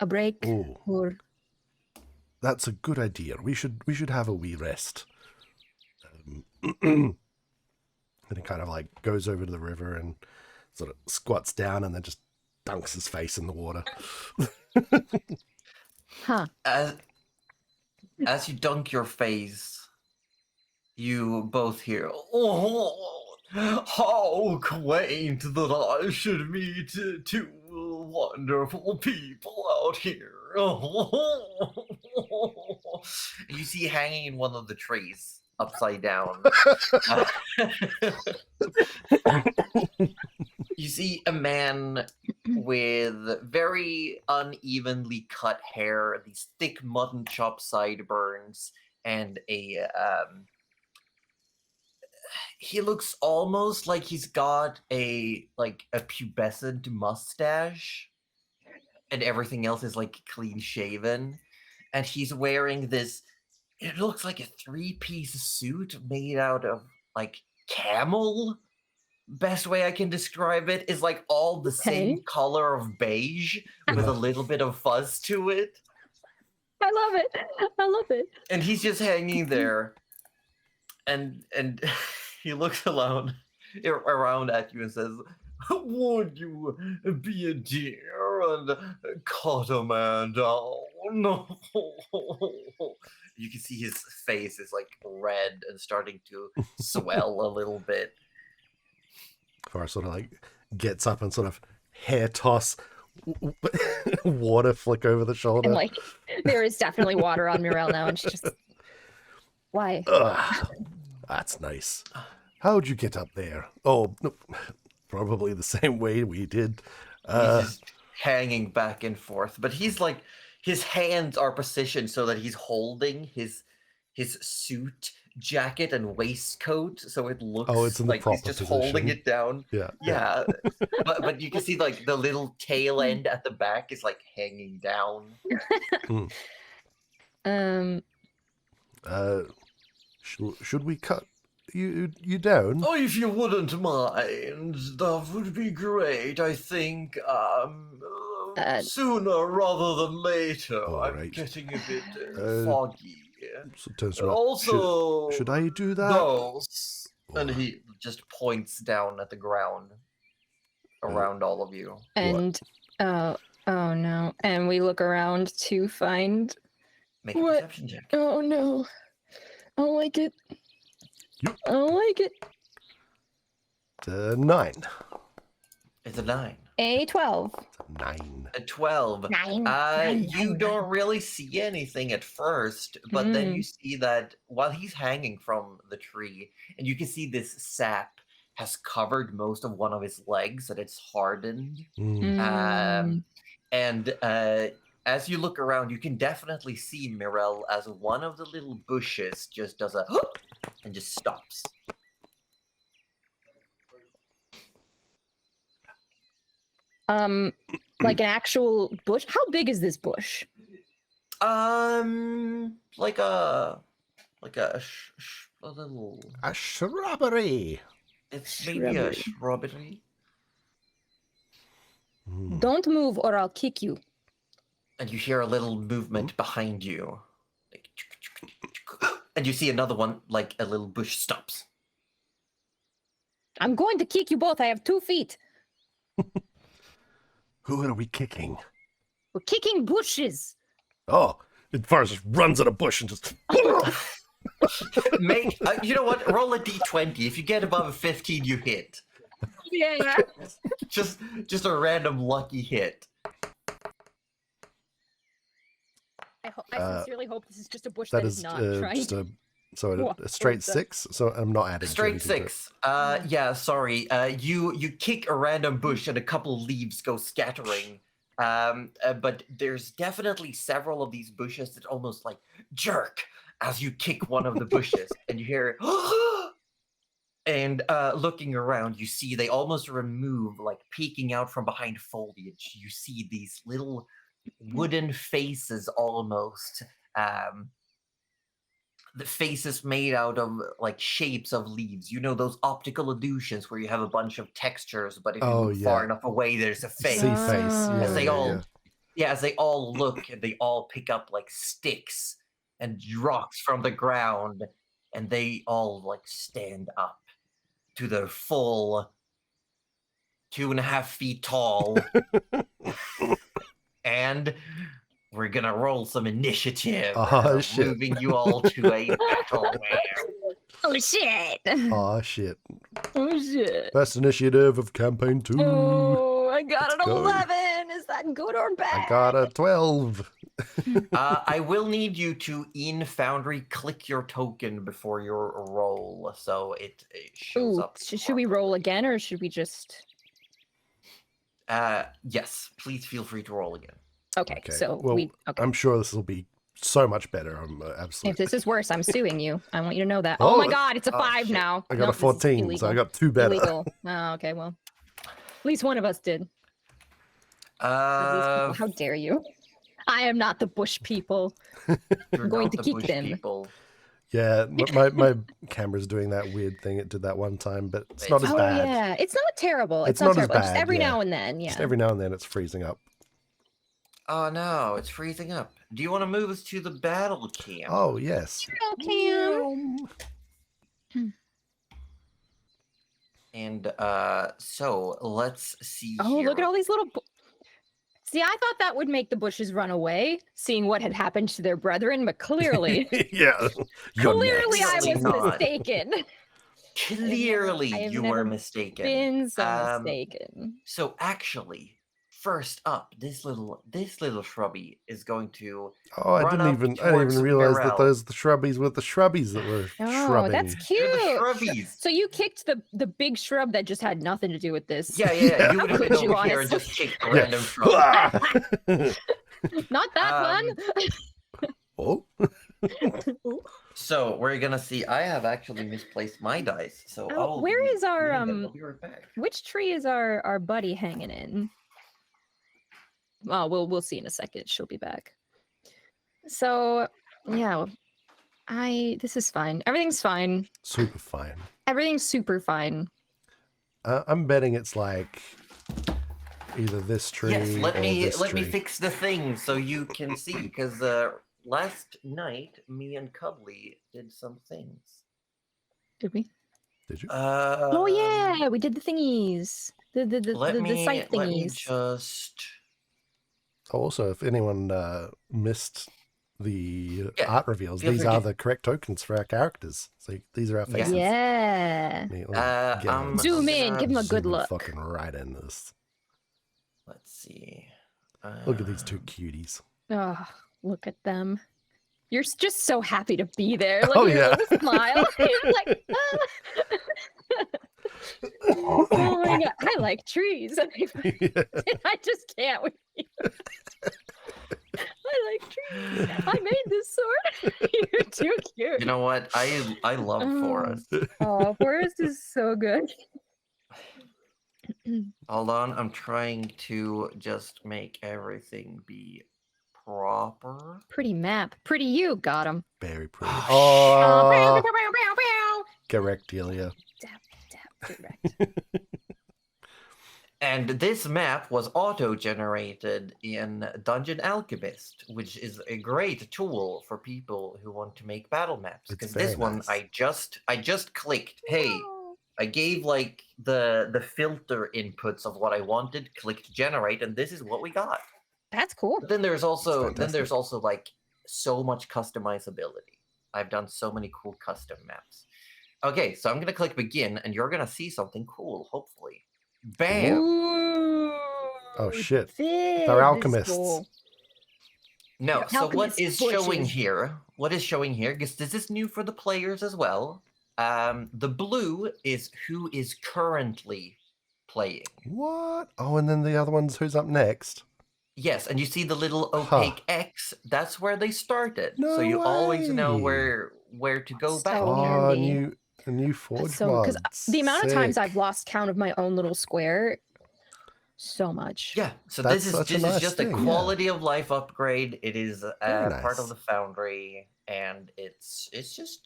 a break? Ooh. Or That's a good idea. We should have a wee rest. And he kind of like goes over to the river and sort of squats down and then just dunks his face in the water. Huh. As you dunk your face, you both hear, "Oh, how quaint that I should meet two wonderful people out here." You see hanging in one of the trees, upside down. You see a man with very unevenly cut hair, these thick mutton chop sideburns, and he looks almost like he's got a pubescent mustache, and everything else is like clean shaven, and he's wearing this. It looks like a 3-piece suit made out of like camel. Best way I can describe it is like all the same color of beige with a little bit of fuzz to it. I love it. I love it. And he's just hanging there, and he looks around at you and says, "Would you be a deer and cut a man down?" No. You can see his face is like red and starting to swell a little bit. Forrest sort of like gets up and sort of hair toss, water flick over the shoulder. And like, there is definitely water on Mirelle now, and she's just, why? That's nice. How'd you get up there? Oh, no, probably the same way we did. He's just hanging back and forth, but he's like, his hands are positioned so that he's holding his suit jacket and waistcoat, so it looks it's in the like proper he's just position. holding it down. Yeah. but you can see like the little tail end at the back is like hanging down. Should we cut you down? Oh, if you wouldn't mind, that would be great. I think sooner rather than later. I'm right. getting a bit foggy. So turns around. Also, should I do that? Those, and he just points down at the ground around all of you. And oh no! And we look around to find. Make a perception check. Oh no! I don't like it. Yep. I don't like it. 9. It's a 9. A 12. 9. A 12. 9. You don't really see anything at first, but then you see that while he's hanging from the tree, and you can see this sap has covered most of one of his legs, that it's hardened. And as you look around, you can definitely see Mirelle as one of the little bushes just does a whoop and just stops. Like an actual bush. How big is this bush? Like a little. A shrubbery. It's maybe a shrubbery. Don't move or I'll kick you. And you hear a little movement behind you. Like, and you see another one, like a little bush stops. I'm going to kick you both. I have 2 feet. Who are we kicking? We're kicking bushes. Oh, Forrest just runs at a bush and just... Make you know what? Roll a d20. If you get above a 15, you hit. Yeah. Just a random lucky hit. I sincerely hope this is just a bush that that is not trying just to... a straight 6, so I'm not adding Straight 6. Yeah, sorry. You kick a random bush and a couple leaves go scattering. But there's definitely several of these bushes that almost like jerk as you kick one of the bushes, and you hear and looking around, you see they almost remove, like peeking out from behind foliage. You see these little wooden faces almost. The faces made out of like shapes of leaves. You know those optical illusions where you have a bunch of textures, but if you look far enough away, there's a face. See face. As they all look, and they all pick up like sticks and rocks from the ground, and they all like stand up to their full 2.5 feet tall. And we're gonna roll some initiative. Oh, shit. Moving you all to a battle Oh shit! Oh shit! Oh shit! Best initiative of campaign 2. Oh, I got Let's an go. 11. Is that good or bad? I got a 12. I will need you to, in Foundry, click your token before your roll, so it shows Ooh, up. should we roll again, or should we just? Yes, please feel free to roll again. Okay, so well, we. Okay. I'm sure this will be so much better. I'm If absolutely. this is worse, I'm suing you. I want you to know that. Oh, my Oh, God, it's a oh, 5 shit. now. I got a Nope, this is 14, so illegal. I got 2 better. Illegal. Oh, okay, well, at least one of us did. How dare you? I am not the bush people. You're going not to the kick bush them. people. Yeah, my camera's doing that weird thing it did that one time, but it's not as Oh bad. yeah, it's not terrible. It's not not as terrible. Just bad, every yeah. now and then, yeah. Just every now and then it's freezing up. Oh no, it's freezing up. Do you want to move us to the battle camp? Oh yes. And so let's see. Oh, here. look at all these little. See, I thought that would make the bushes run away, seeing what had happened to their brethren, but clearly, Yeah. You're clearly, I next. was Not. mistaken. Clearly, I have you never were mistaken. Been so mistaken. So actually, first up, this little shrubby is going to. Oh, I run didn't up even towards realize that Mirelle. those the shrubbies were the shrubbies that were Oh, shrubbing. that's cute. They're the shrubbies. So you kicked the big shrub that just had nothing to do with this. Yeah. You would have been Could you over here and honestly? just kicked a random shrub. Not that fun. Oh. So we're gonna see. I have actually misplaced my dice. So Oh, where is our I'll be right back. Which tree is our buddy hanging in? Oh, we'll see in a second. She'll be back. So yeah, this is fine. Everything's fine. Super fine. Everything's super fine. I'm betting it's like either this tree Yes, let or me this let me tree. fix the thing so you can see. Because last night, me and Cuddly did some things. Did we? Did you? Oh yeah, we did the thingies. The site Let me thingies. just. Also, if anyone missed the Yeah, art reveals, feel these free are to- the correct tokens for our characters. So these are our faces. Yeah. Let me get Zoom in, give him a good zoom look. Fucking right in this. Let's see. Look at these two cuties. Oh, look at them. You're just so happy to be there. Look Oh, at your yeah. little smile. You're like, oh my god, I like trees. I just can't with you. I like trees. I made this sword. You're too cute. You know what? I love Forest. Oh, Forest is so good. Hold on, I'm trying to just make everything be proper. Pretty map. Pretty you. Got him. Very pretty. Oh, Oh, correct, Delia. correct. And this map was auto-generated in Dungeon Alchemist, which is a great tool for people who want to make battle maps. It's Because this very one, nice. I just clicked. Hey, I gave like the filter inputs of what I wanted, clicked generate, and this is what we got. That's cool. But then there's also fantastic. like so much customizability. I've done so many cool custom maps. Okay, so I'm gonna click begin, and you're gonna see something cool, hopefully. Bam! Ooh, Oh shit. this They're is alchemists. cool. No, Yeah, so what alchemist is showing bushes. here? What is showing here? Because this is new for the players as well. The blue is who is currently playing. What? Oh, and then the other one's who's up next. Yes, and you see the little Huh. opaque X. That's where they started. No so you always know way. where to go So back. Oh, Oh, handy. a new forge So, because mods. the amount of times Sick. I've lost count of my own little square, so much. Yeah, so That's this such a is nice just thing, a yeah. quality of life upgrade. It is Very part nice. of the Foundry, and it's just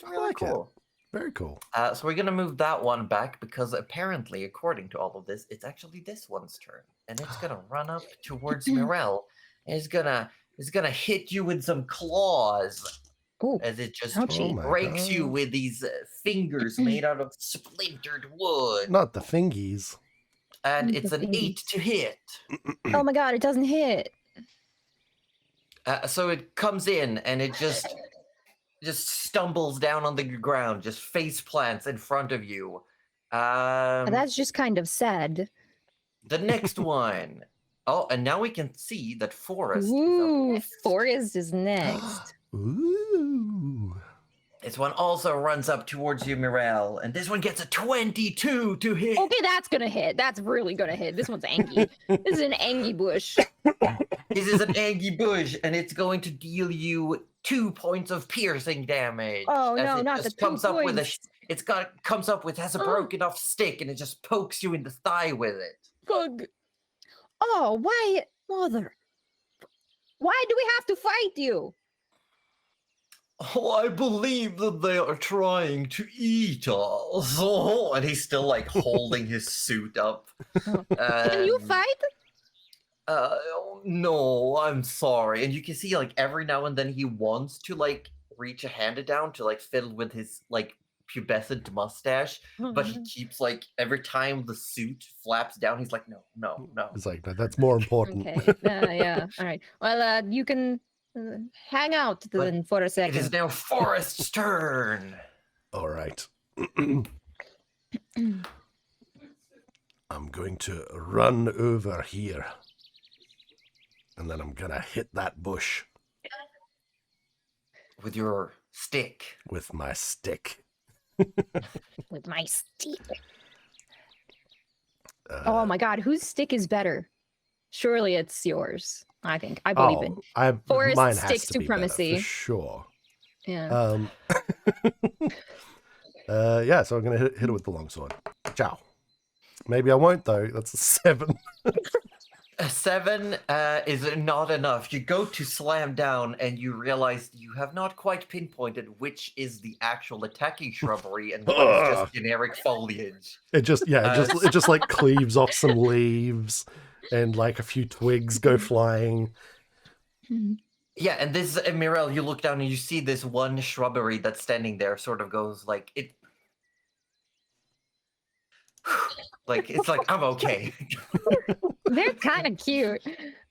I really like it. cool. Very cool. So we're gonna move that one back because apparently, according to all of this, it's actually this one's turn, and it's gonna run up towards Mirelle, and it's gonna hit you with some claws Ooh, as it just ouchie. Oh my breaks you God. with these fingers made out of splintered wood, Not the fingies. and Not it's the an 8 to hit. Oh my god, it doesn't hit. So it comes in and it just stumbles down on the ground, just face plants in front of you. That's just kind of sad. The next one Oh, and now we can see that Forest is up Ooh, next. Forest is next. Ooh. This one also runs up towards you, Mirelle, and this one gets a 22 to hit. Okay, that's gonna hit. That's really gonna hit. This one's Angie. This is an Angie bush. This is an Angie Bush, and it's going to deal you 2 points of piercing damage. Oh as no, it not the just 2 comes up with points. has a broken off stick, and it just pokes you in the thigh with it. Bug. Oh, why, mother? Why do we have to fight you? Oh, I believe that they are trying to eat us. Oh, and he's still like holding his suit up. Can you fight? Oh, no, I'm sorry. And you can see like every now and then he wants to like reach a hand down to like fiddle with his like pubescent mustache, but he keeps like every time the suit flaps down, he's like, no. It's like, no, that's more important. Okay. Yeah. All right. Well, you can hang out then for a It second. is now Forest's turn. All right. I'm going to run over here. And then I'm going to hit that bush With your stick. with my stick. With my stick. Oh my god, whose stick is better? Surely it's yours. I think. I believe in. Forest mine has stick to be better, supremacy. for sure. Yeah. Yeah, so I'm going to hit it with the longsword. Ciao. Maybe I won't, though. That's a 7. A 7 is not enough. You go to slam down and you realize you have not quite pinpointed which is the actual attacking shrubbery and what is just generic foliage. It just it just like cleaves off some leaves and like a few twigs go flying. Yeah, and this Mirelle, you look down and you see this one shrubbery that's standing there sort of goes like it like it's like I'm okay. They're kind of cute.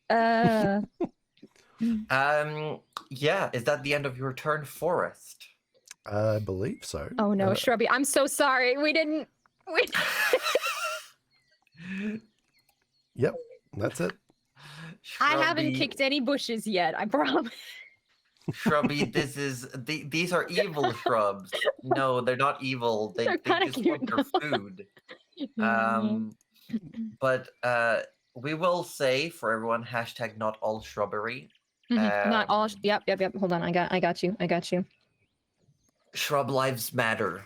Yeah, is that the end of your turn, Forest? I believe so. Oh no, Shrubby. I'm so sorry. We didn't. Yep, that's it. I haven't Shrubby- kicked any bushes yet. I promise. Shrubby, these are evil shrubs. No, they're not evil. They They're kinda just want cute, your though. food. But we will say for everyone, hashtag not all shrubbery. Not all. Yep. Hold on. I got you. Shrub lives matter.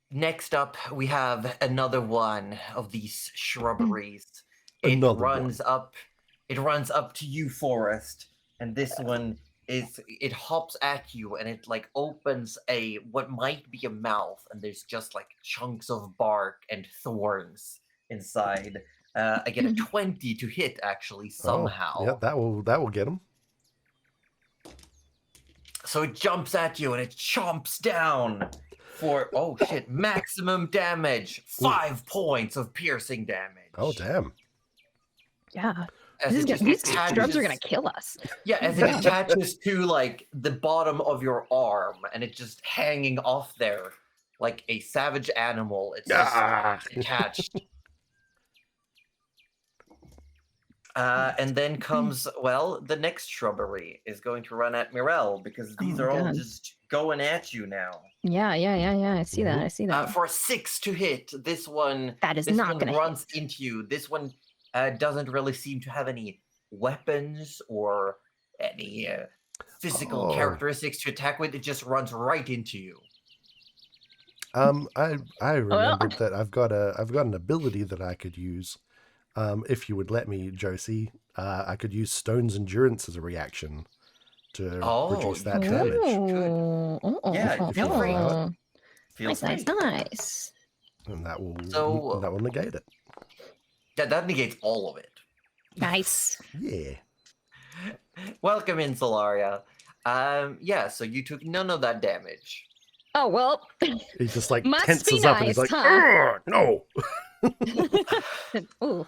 Next up, we have another one of these shrubberies. It runs up to you, Forest, and this one it hops at you and it like opens what might be a mouth, and there's just like chunks of bark and thorns inside. I get a 20 to hit actually somehow. Oh, yeah, that will get him. So it jumps at you and it chomps down for maximum damage. 5 points of piercing damage. Oh damn. Yeah. As These shrubs are gonna kill us. Yeah, as it attaches to like the bottom of your arm, and it's just hanging off there like a savage animal. It's just attached. And then comes the next shrubbery is going to run at Mirelle because these are all just going at you now. Yeah. I see that. For a 6 to hit, this one runs into you. This one doesn't really seem to have any weapons or any physical characteristics to attack with. It just runs right into you. I remembered that I've got an ability that I could use. If you would let me, Josie, I could use Stone's Endurance as a reaction to reduce that damage. Yeah, if you allow it. Nice. And that will negate it. Yeah, that negates all of it. Nice. Yeah. Welcome in, Solaria. So you took none of that damage. Oh well. He just like Must tenses be up and he's nice, like, huh? no. Ooh.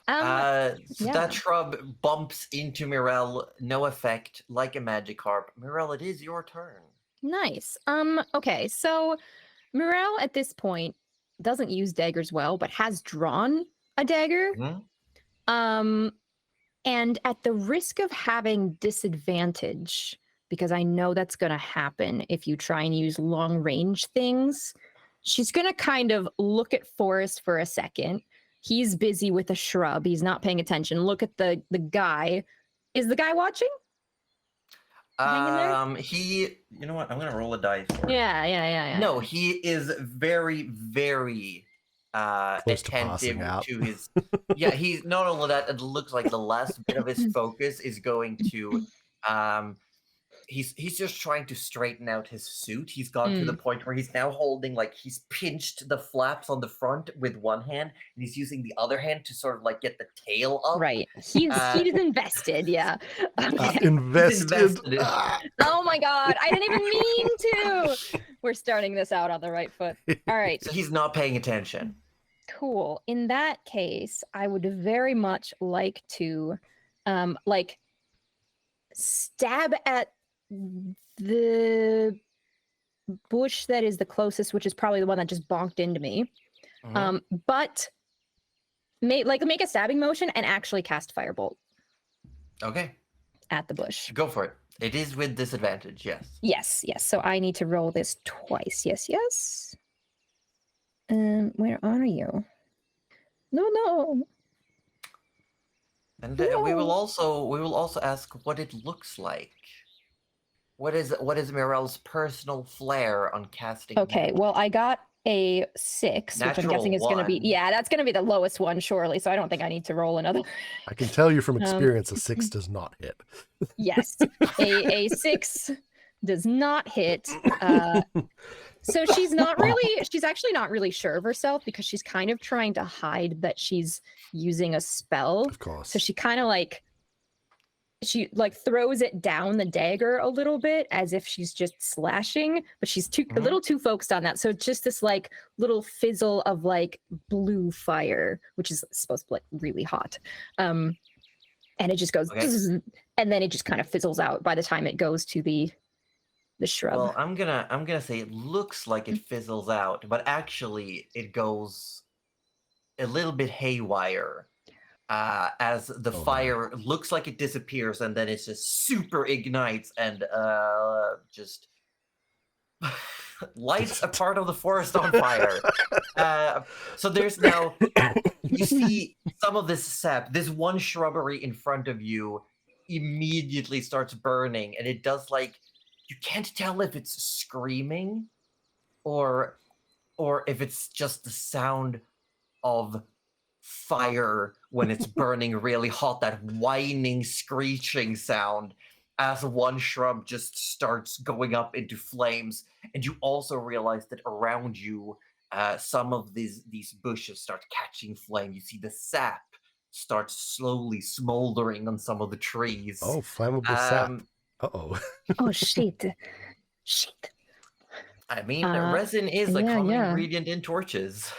That shrub bumps into Mirelle, no effect, like a Magikarp. Mirelle, it is your turn. Nice. Okay, so Mirelle at this point doesn't use daggers well, but has drawn a dagger. Mhm. And at the risk of having disadvantage, because I know that's going to happen if you try and use long range things, she's going to kind of look at Forrest for a second. He's busy with a shrub. He's not paying attention. Look at the guy. Is the guy watching? Hang in there? You know what? I'm gonna roll a dice for it. Yeah. No, he is very, very Close to passing attentive out. to his. Yeah, he's not only that. It looks like the last bit of his focus is going to. He's just trying to straighten out his suit. He's gone to the point where he's now holding, like, he's pinched the flaps on the front with one hand, and he's using the other hand to sort of like get the tail up. Right. He's invested, yeah. Okay. Invested. Oh my god, I didn't even mean to. We're starting this out on the right foot. All right. So he's not paying attention. Cool. In that case, I would very much like to like stab at the bush that is the closest, which is probably the one that just bonked into me. Mhm. But make a stabbing motion and actually cast firebolt Okay, at the bush. go for it. It is with disadvantage, yes. Yes. So I need to roll this twice. Yes. Where are you? No. And we will also ask what it looks like. What is Mirelle's personal flair on casting? Okay, well, I got a 6, which I'm guessing is going to be, that's going to be the lowest one, surely. So I don't think I need to roll another. I can tell you from experience, a 6 does not hit. Yes, a 6 does not hit. So she's actually not really sure of herself because she's kind of trying to hide that she's using a spell. Of course. So she kind of she throws it down the dagger a little bit as if she's just slashing, but she's a little too focused on that. So it's just this little fizzle of blue fire, which is supposed to be really hot. And it just goes, and then it just kind of fizzles out by the time it goes to the shrub. Well, I'm gonna say it looks like it fizzles out, but actually it goes a little bit haywire. As the fire looks like it disappears, and then it just super ignites and just lights a part of the forest on fire. So there's now, you see some of this sap. This one shrubbery in front of you immediately starts burning, and it does you can't tell if it's screaming or if it's just the sound of fire when it's burning really hot, that whining, screeching sound as one shrub just starts going up into flames. And you also realize that around you, some of these bushes start catching flame. You see the sap starts slowly smoldering on some of the trees. Oh, flammable sap. Uh-oh. Oh, shit. I mean, resin is a common ingredient in torches.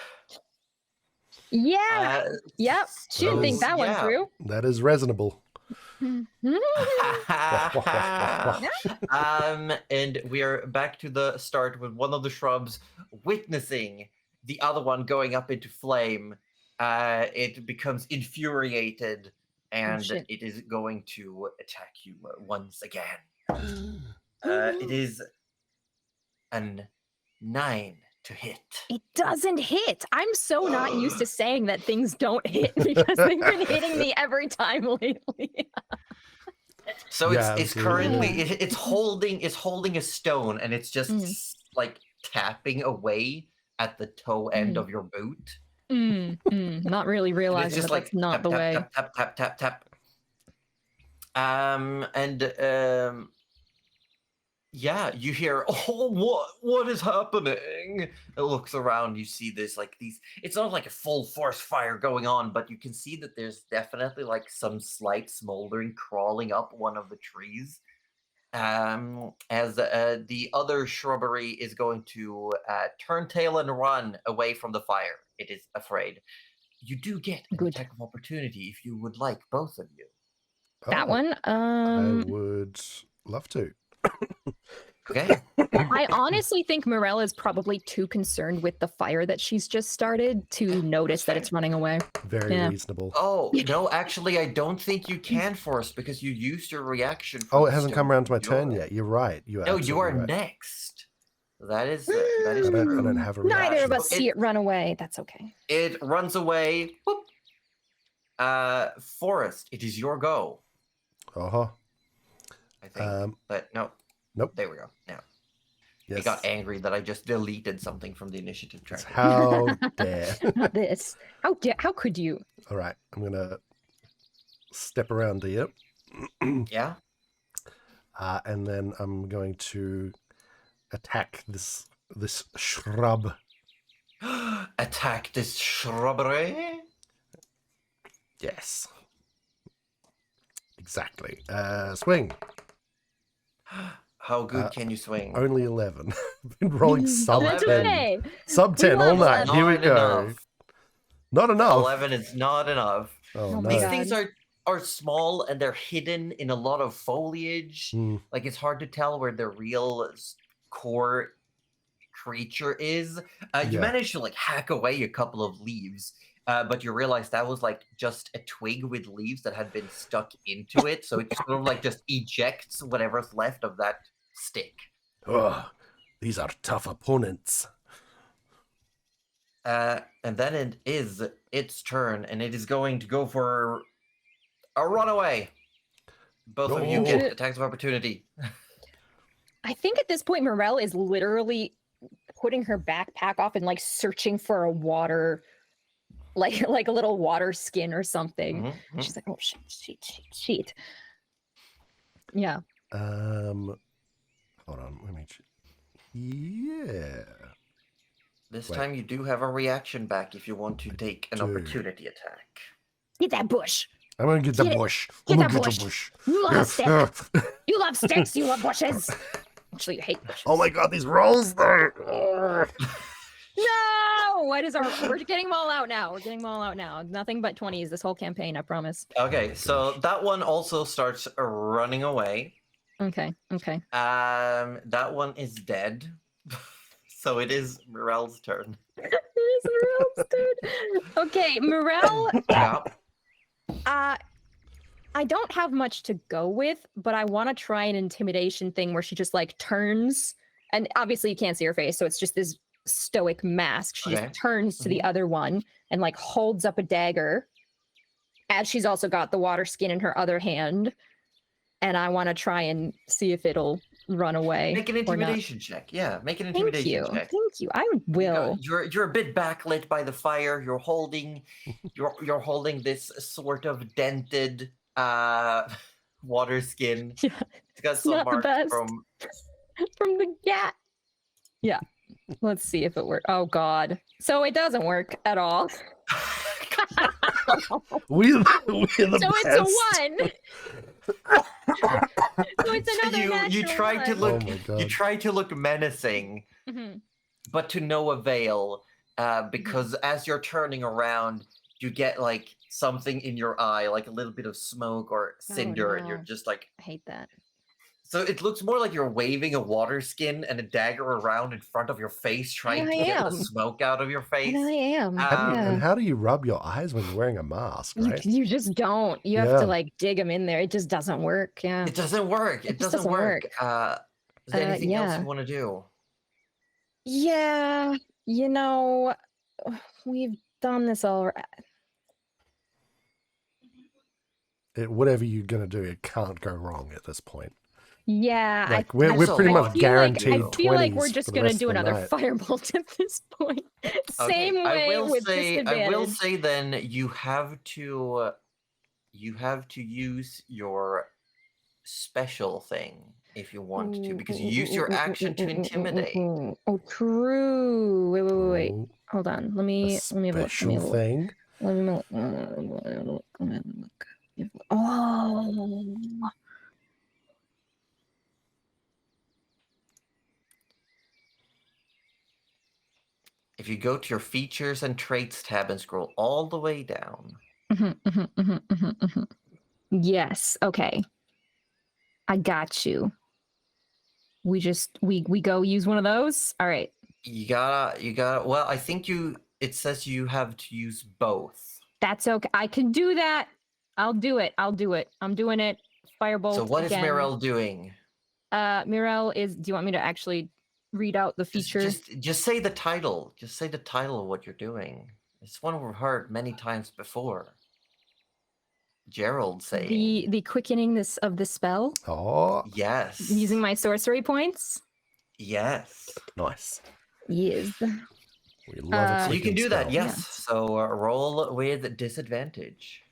Yeah. Yep. She didn't think that one through. That is reasonable. And we are back to the start with one of the shrubs witnessing the other one going up into flame. It becomes infuriated, and it is going to attack you once again. It is an 9 to hit. It doesn't hit. I'm so not used to saying that things don't hit because they've been hitting me every time lately. So it's currently it's holding a stone, and it's just tapping away at the toe end of your boot. Not really realizing just that's not tap, the tap, way. Tap, tap, tap, tap, yeah, you hear, oh, what is happening? It looks around, you see this, it's not like a full force fire going on, but you can see that there's definitely some slight smoldering crawling up one of the trees. As the other shrubbery is going to turn tail and run away from the fire. It is afraid. You do get an attack of opportunity if you would like, both of you. That one? I would love to. Okay. I honestly think Mirelle is probably too concerned with the fire that she's just started to notice that it's running away. Very Yeah. reasonable. Oh, no, actually, I don't think you can force because you used your reaction. Oh, For it the hasn't stone. come around to my You're- turn yet. You're right. You are No, you are absolutely right. next. That is I true. don't have a Neither reaction. of us see it run away. That's okay. It runs away. Whoop. Forest, it is your go. Uh-huh. I think. But no. Nope. There we go. Now. Yes. I got angry that I just deleted something from the initiative tracker. How dare. Not this. How could you? All right. I'm going to step around here. Yeah? And then I'm going to attack this shrub. Attack this shrubbery? Yes. Exactly. Swing. How good can you swing? Only 11. I've been rolling sub 11. 10. Okay. Sub 10 all night. Not Here we go. enough. Not enough. 11 is not enough. Oh, Oh no. my These God. things are small and they're hidden in a lot of foliage. Hmm. Like it's hard to tell where the real core creature is. You Yeah. managed to like hack away a couple of leaves, but you realize that was like just a twig with leaves that had been stuck into it. So it sort of like just ejects whatever's left of that stick. Ugh, these are tough opponents. And then it is its turn, and it is going to go for a runaway. Both of you get No. attacks of opportunity. I think at this point, Mirelle is literally putting her backpack off and like searching for a water, like a little water skin or something. Mhm, mhm. She's like, oh shit. Yeah. Hold on. Let me. Yeah. This Wait. time you do have a reaction back if you want to take an do. opportunity attack. Get that bush. I'm gonna get the Get it. bush. Get I'm that gonna bush. the bush. You love a stick. Yeah. You love sticks. You love bushes. Actually, you hate bushes. Oh my god, these rolls though. No! What is our? We're getting them all out now. We're getting them all out now. Nothing but 20s this whole campaign. I promise. Okay, so that one also starts running away. Okay. That one is dead. So it is Mirelle's turn. It is Mirelle's turn. Okay, Mirelle. Yeah. I don't have much to go with, but I want to try an intimidation thing where she just like turns, and obviously you can't see her face, so it's just this stoic mask. She Okay. just turns to the other one and like holds up a dagger, as she's also got the water skin in her other hand, and I want to try and see if it'll run away. Make an or not. intimidation check. Yeah, make an Thank intimidation you. check. Thank you. I will. You're a bit backlit by the fire. You're holding holding this sort of dented water skin. Yeah, It's got some not the marks best. from from the gat. Yeah. Let's see if it works. Oh God. So it doesn't work at all. We're the So best. it's a 1. So it's another you natural tried to one. look Oh my God. you tried to look menacing, Mhm. but to no avail, because as you're turning around, you get like something in your eye, like a little bit of smoke or cinder, and you're no. just like. I hate that. So it looks more like you're waving a water skin and a dagger around in front of your face, trying And to I get the am. smoke out of your face. And I am. And how do you rub your eyes when you're wearing a mask, right? You just don't. You have Yeah. to like dig them in there. It just doesn't work. Yeah. It doesn't work. It just doesn't doesn't work. work. Is there anything else yeah. you want to do? Yeah. We've done this already. Whatever you're gonna do, it can't go wrong at this point. Yeah. Like we're That's pretty a much lot. guaranteed I feel like we're 20s just for the gonna rest do of the another night. firebolt at this point. Same Okay, way with disadvantage. I will say then you have to use your special thing if you want to, because you use your action to intimidate. Oh, true. Wait. Oh, Hold on. Let a me have a look. special thing. Let me look. Oh. If you go to your features and traits tab and scroll all the way down. Yes. Okay. I got you. we go use one of those. All right. You gotta. Well, I think it says you have to use both. That's okay. I can do that. I'll do it. I'm doing it. Firebolt. So what again. is Mirelle doing? Mirelle is. Do you want me to actually read out the feature? Just say the title. Just say the title of what you're doing. It's one we've heard many times before. Gerald saying the quickening of the spell. Oh, yes. Using my sorcery points. Yes. nice. Yes. We love a So you can do that. spell. Yes. Yeah. So roll with disadvantage.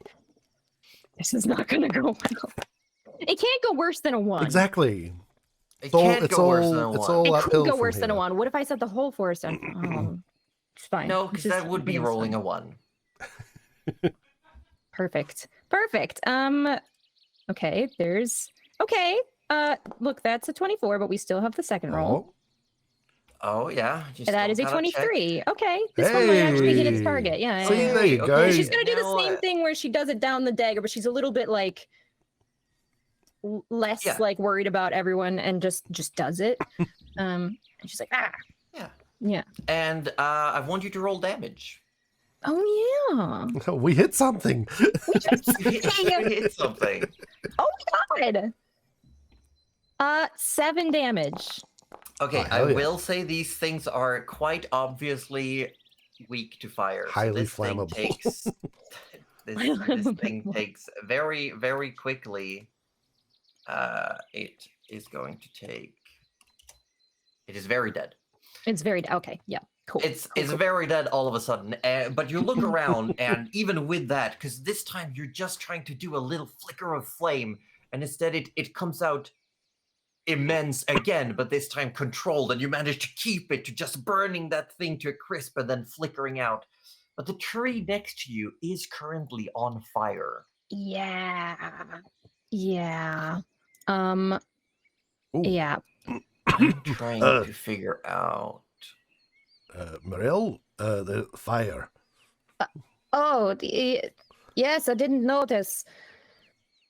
This is not gonna go well. It can't go worse than a 1. Exactly. It all- can't it's go worse all- than a it's one. all- It could uphill go from worse than a here. 1. What if I set the whole forest on? It's fine. No, because that would be rolling a 1. Perfect. Okay, look, that's a 24, but we still have the second roll. Oh yeah. Just That don't is a gotta check. 23. Okay, this one might actually hit its target. Yeah. See, yeah. there you go. Okay. She's gonna do You the know same what? thing where she does it down the dagger, but she's a little bit like less Yeah. like worried about everyone and just does it. And she's like, ah. Yeah. Yeah. And I want you to roll damage. Oh yeah. We hit something. We just You hit something. Oh my god. 7 damage. Okay, Oh, hell I yeah. will say these things are quite obviously weak to fire. Highly this thing flammable. takes this thing takes very, very quickly. It is going to take. It is very dead. It's very okay. Yeah. Cool. It's cool. very dead all of a sudden. But you look around, and even with that, because this time you're just trying to do a little flicker of flame, and instead it comes out immense again, but this time controlled, and you manage to keep it to just burning that thing to a crisp and then flickering out. But the tree next to you is currently on fire. Yeah. Ooh. Yeah. I'm trying to figure out. Mirelle, the fire. Oh, yes, I didn't notice.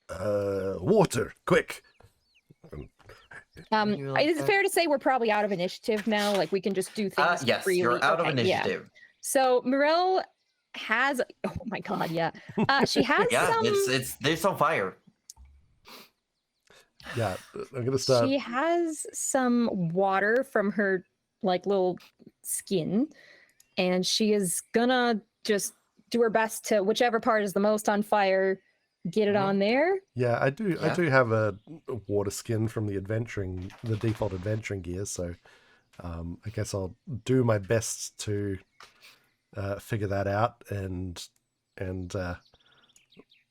Water, quick. You like Is it that? fair to say we're probably out of initiative now? Like we can just do things Yes, freely? you're out of Okay, yeah. initiative. So Mirelle has. Oh my god, yeah. She has Yeah, some. there's on fire. Yeah, I'm gonna start. She has some water from her like little skin, and she is gonna just do her best to whichever part is the most on fire, get it Mhm. on there. Yeah, I do. I Yeah. do have a water skin from the default adventuring gear. So, I guess I'll do my best to figure that out and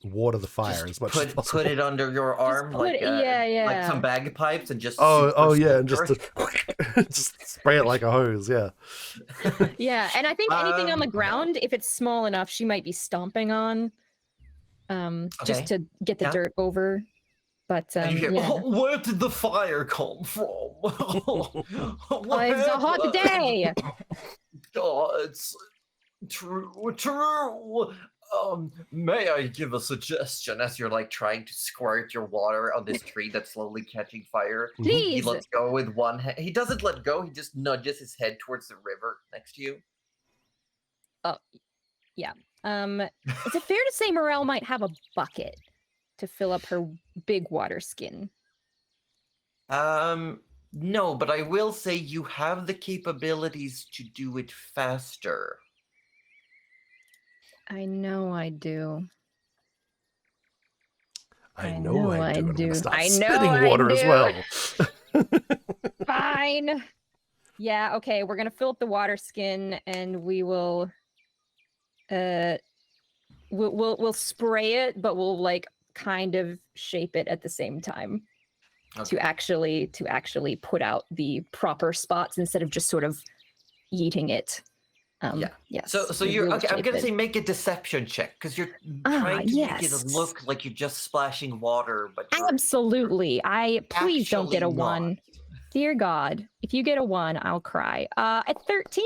water the fire as much as possible. Put it under your arm, like like some bagpipes, and just yeah, and just super just spray it like a hose. Yeah. Yeah, and I think anything on the Okay. ground, if it's small enough, she might be stomping on, just Okay. to get the Yeah. dirt over. But And you hear, yeah. "Oh, where did the fire come from? Oh, it's a hot day. Oh, it's true. May I give a suggestion as you're like trying to squirt your water on this tree that's slowly catching fire? He Please. lets go with one hand. He doesn't let go. He just nudges his head towards the river next to you. Is it fair to say Mirelle might have a bucket to fill up her big water skin? No, but I will say you have the capabilities to do it faster. I know I do. I I know know I I do. I'm do. gonna start I know spitting I water as do. well. Fine. Yeah, okay, we're gonna fill up the water skin and we will we'll spray it, but we'll like kind of shape it at the same time Okay. to actually put out the proper spots instead of just sort of yeeting it. Yeah. Yes. So we you're will okay. I'm shape gonna it. say make a deception check because you're Ah, trying to make it yes. look like you're just splashing water, but you're Absolutely. Please don't get a actually 1. not. Dear God, if you get a 1, I'll cry. At 13?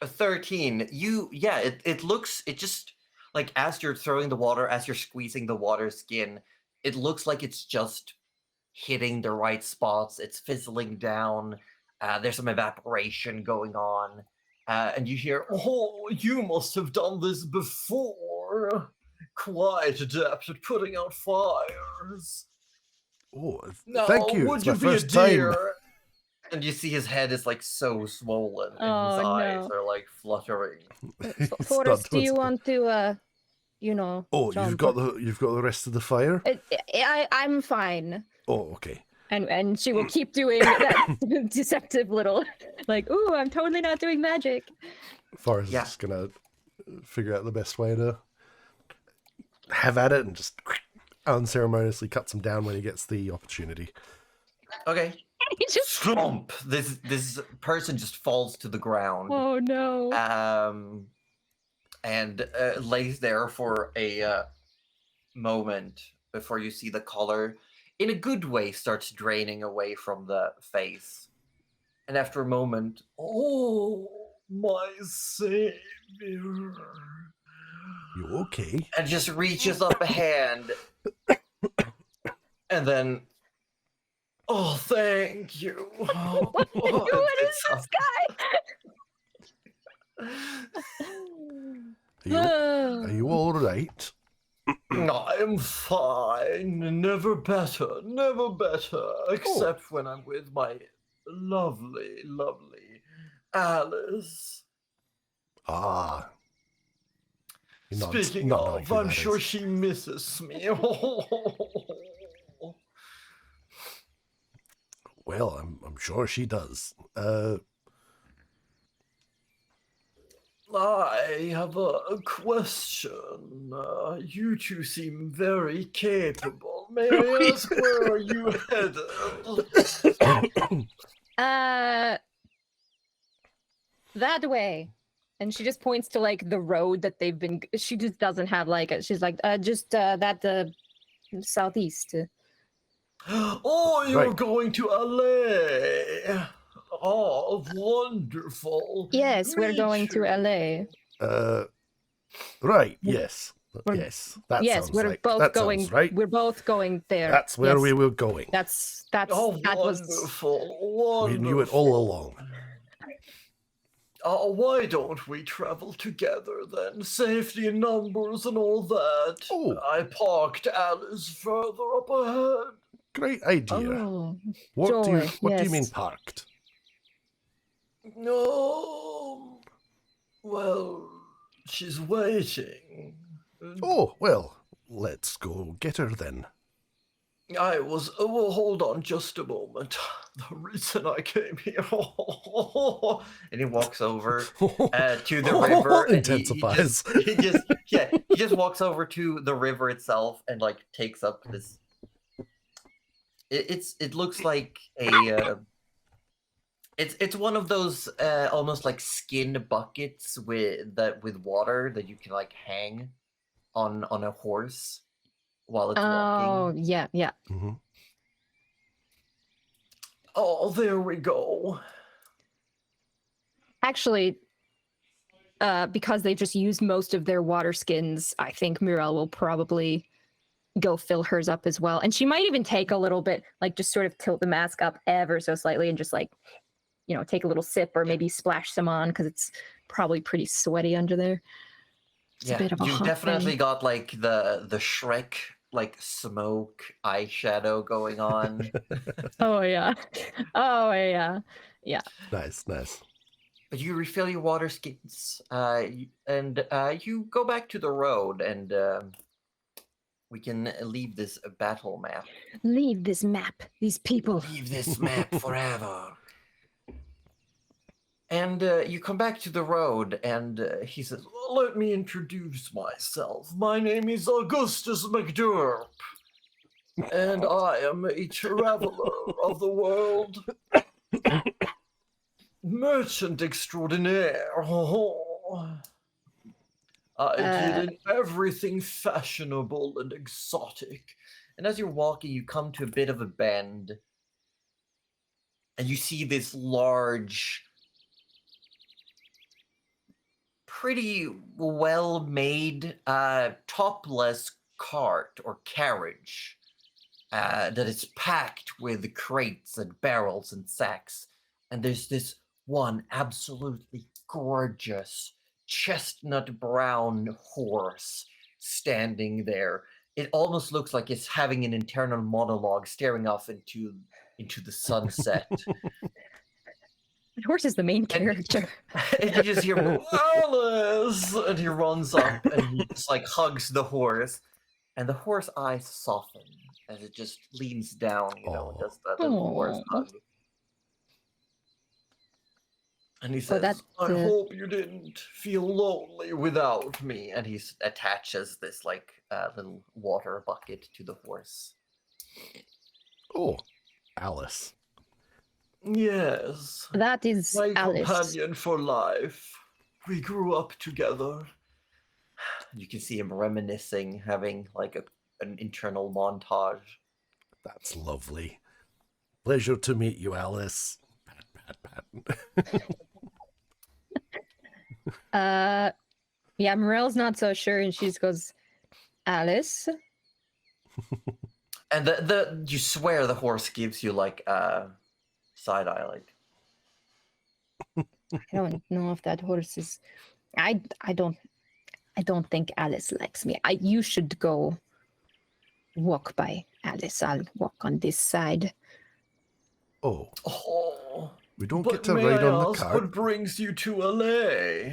A 13. It looks, it just like as you're throwing the water, as you're squeezing the water skin, it looks like it's just hitting the right spots. It's fizzling down. There's some evaporation going on. And you hear, "Oh, you must have done this before. Quite adept at putting out fires. Oh, Now, thank you. would It's you my be a first time. deer?" And you see his head is like so swollen, and his Oh, eyes no. are like fluttering. He's not Forrest, do doing you something. want to, Oh, jump? you've got the rest of the fire. I'm fine. Oh, okay. And she will keep doing that deceptive little, like, ooh, I'm totally not doing magic. Forrest Yeah. is just gonna figure out the best way to have at it and just unceremoniously cuts him down when he gets the opportunity. Okay. He just, Slump. This person just falls to the ground. oh no. And lays there for a moment before you see the color, in a good way, starts draining away from the face. And after a moment, "Oh, my savior." You okay? And just reaches up a hand. And then, "Oh, thank you." What is this guy? Are you all right? I'm fine. Never better. Never better. Except when I'm with my lovely, lovely Alice. Ah. He nods, Speaking not knowing of, who I'm that sure is. she misses me. Well, I'm sure she does. I have a question. You two seem very capable. May I ask where are you headed? That way. And she just points to like the road that they've been. She just doesn't have like. She's like, just that southeast. Oh, you're Right. going to LA. Oh, wonderful. Yes, we're Me going to too. LA. Right. Yes. We're- Yes. That yes, sounds we're like both that going. sounds right. We're both going there. That's where Yes, we were going. That's Oh, that was. wonderful, wonderful. We knew it all along. Why don't we travel together then? Safety in numbers and all that. Oh. I parked Alice further up ahead. Great idea. Oh, What do joy, you mean yes. parked? No. Well, she's waiting. Oh, well, let's go get her then. Well, hold on just a moment. The reason I came here. And he walks over to the river. And Intensifies. he just walks over to the river itself and like takes up this. It looks like a. It's one of those almost like skin buckets with water that you can like hang on a horse while it's walking. Oh, yeah. Mm-hmm. Oh, there we go. Actually, because they just used most of their water skins, I think Mirelle will probably go fill hers up as well. And she might even take a little bit, like just sort of tilt the mask up ever so slightly and just like, take a little sip or maybe splash some on because it's probably pretty sweaty under there. It's a bit of a you hot definitely thing. got like the Shrek like smoke eyeshadow going on. Oh yeah. Nice. But you refill your water skins, and you go back to the road, and we can leave this battle map. Leave this map, these people. Leave this map forever. And you come back to the road, and he says, "Well, let me introduce myself. My name is Augustus McDurp, and I am a traveler of the world. Merchant extraordinaire. I deal in everything fashionable and exotic." And as you're walking, you come to a bit of a bend, and you see this large, pretty well-made, topless cart or carriage that it's packed with crates and barrels and sacks. And there's this one absolutely gorgeous chestnut brown horse standing there. It almost looks like it's having an internal monologue, staring off into the sunset. The horse is the main And- character. And you just hear him go, Alice! And he runs up and he just like hugs the horse. And the horse eyes soften as it just leans down, and does that little horse Aw. hug. And he says, that, I hope you didn't feel lonely without me. And he attaches this like little water bucket to the horse. Oh, Alice. Yes. That is My Alice. companion for life. We grew up together. You can see him reminiscing, having like an internal montage. That's lovely. Pleasure to meet you, Alice. Pat. Yeah, Morelle's not so sure, and she just goes, Alice? And you swear the horse gives you like side eye, like. I don't know if that horse is. I don't think Alice likes me. You should go walk by Alice. I'll walk on this side. Oh, Oh, we don't but get to may ride I on the ask cart. what brings you to LA?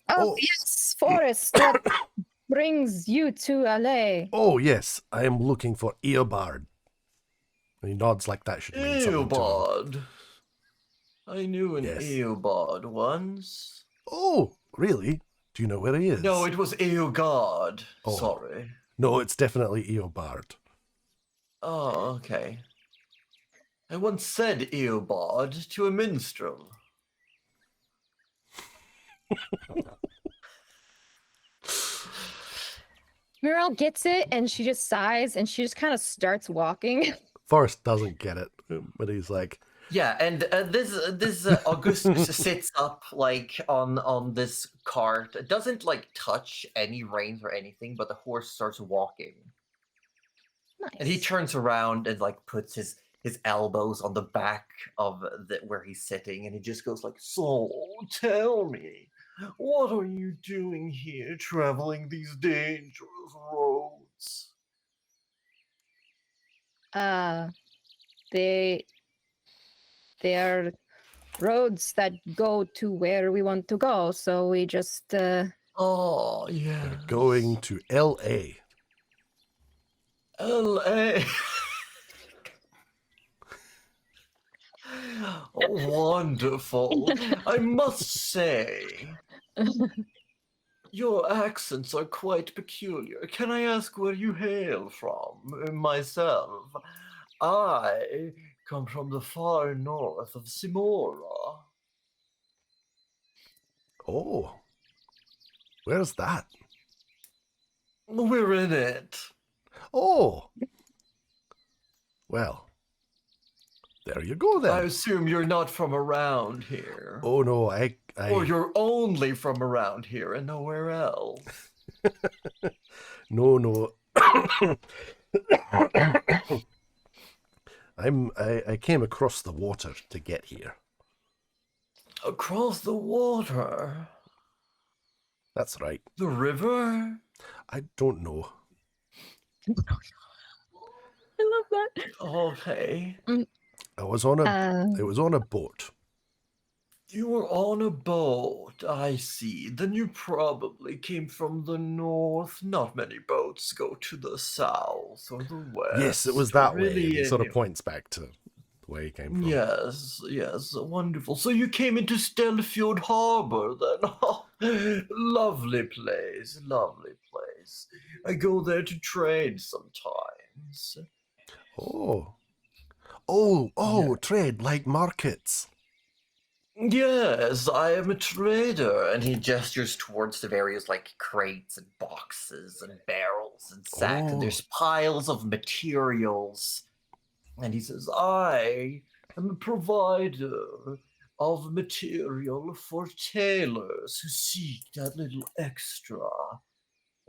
Oh, Oh. yes, Forrest. What brings you to LA? Oh, yes, I am looking for Eobard. And he nods like that should mean something to him. Eobard. I knew an Yes. Eobard once. Oh, really? Do you know where he is? No, it was Eogard. Oh. Sorry. No, it's definitely Eobard. Oh, okay. I once said Eobard to a minstrel. Mirelle gets it, and she just sighs, and she just kind of starts walking. Forrest doesn't get it, but he's like, Yeah, and this Augustus sits up like on this cart. It doesn't like touch any reins or anything, but the horse starts walking. Nice. And he turns around and like puts his elbows on the back of where he's sitting, and he just goes like, "So, tell me, what are you doing here, traveling these dangerous roads?" They are roads that go to where we want to go, so we just Oh yeah, going to L.A. L.A. Wonderful. I must say, your accents are quite peculiar. Can I ask where you hail from? Myself, I come from the far north of Simora. Oh, where's that? We're in it. Oh, well, there you go then. I assume you're not from around here. Oh no, Or you're only from around here and nowhere else. No. I came across the water to get here. Across the water? That's right. The river? I don't know. I love that. Okay. I was on it was on a boat. You were on a boat, I see. Then you probably came from the north. Not many boats go to the south or the west. Yes, it was that way. Really, He sort of points back to the way he came from. Yes, wonderful. So you came into Stellfjord Harbor then? Oh, lovely place. I go there to trade sometimes. Oh, trade like markets. Yes, I am a trader. And he gestures towards the various like crates and boxes and barrels and sacks. And there's piles of materials. And he says, I am a provider of material for tailors who seek that little extra.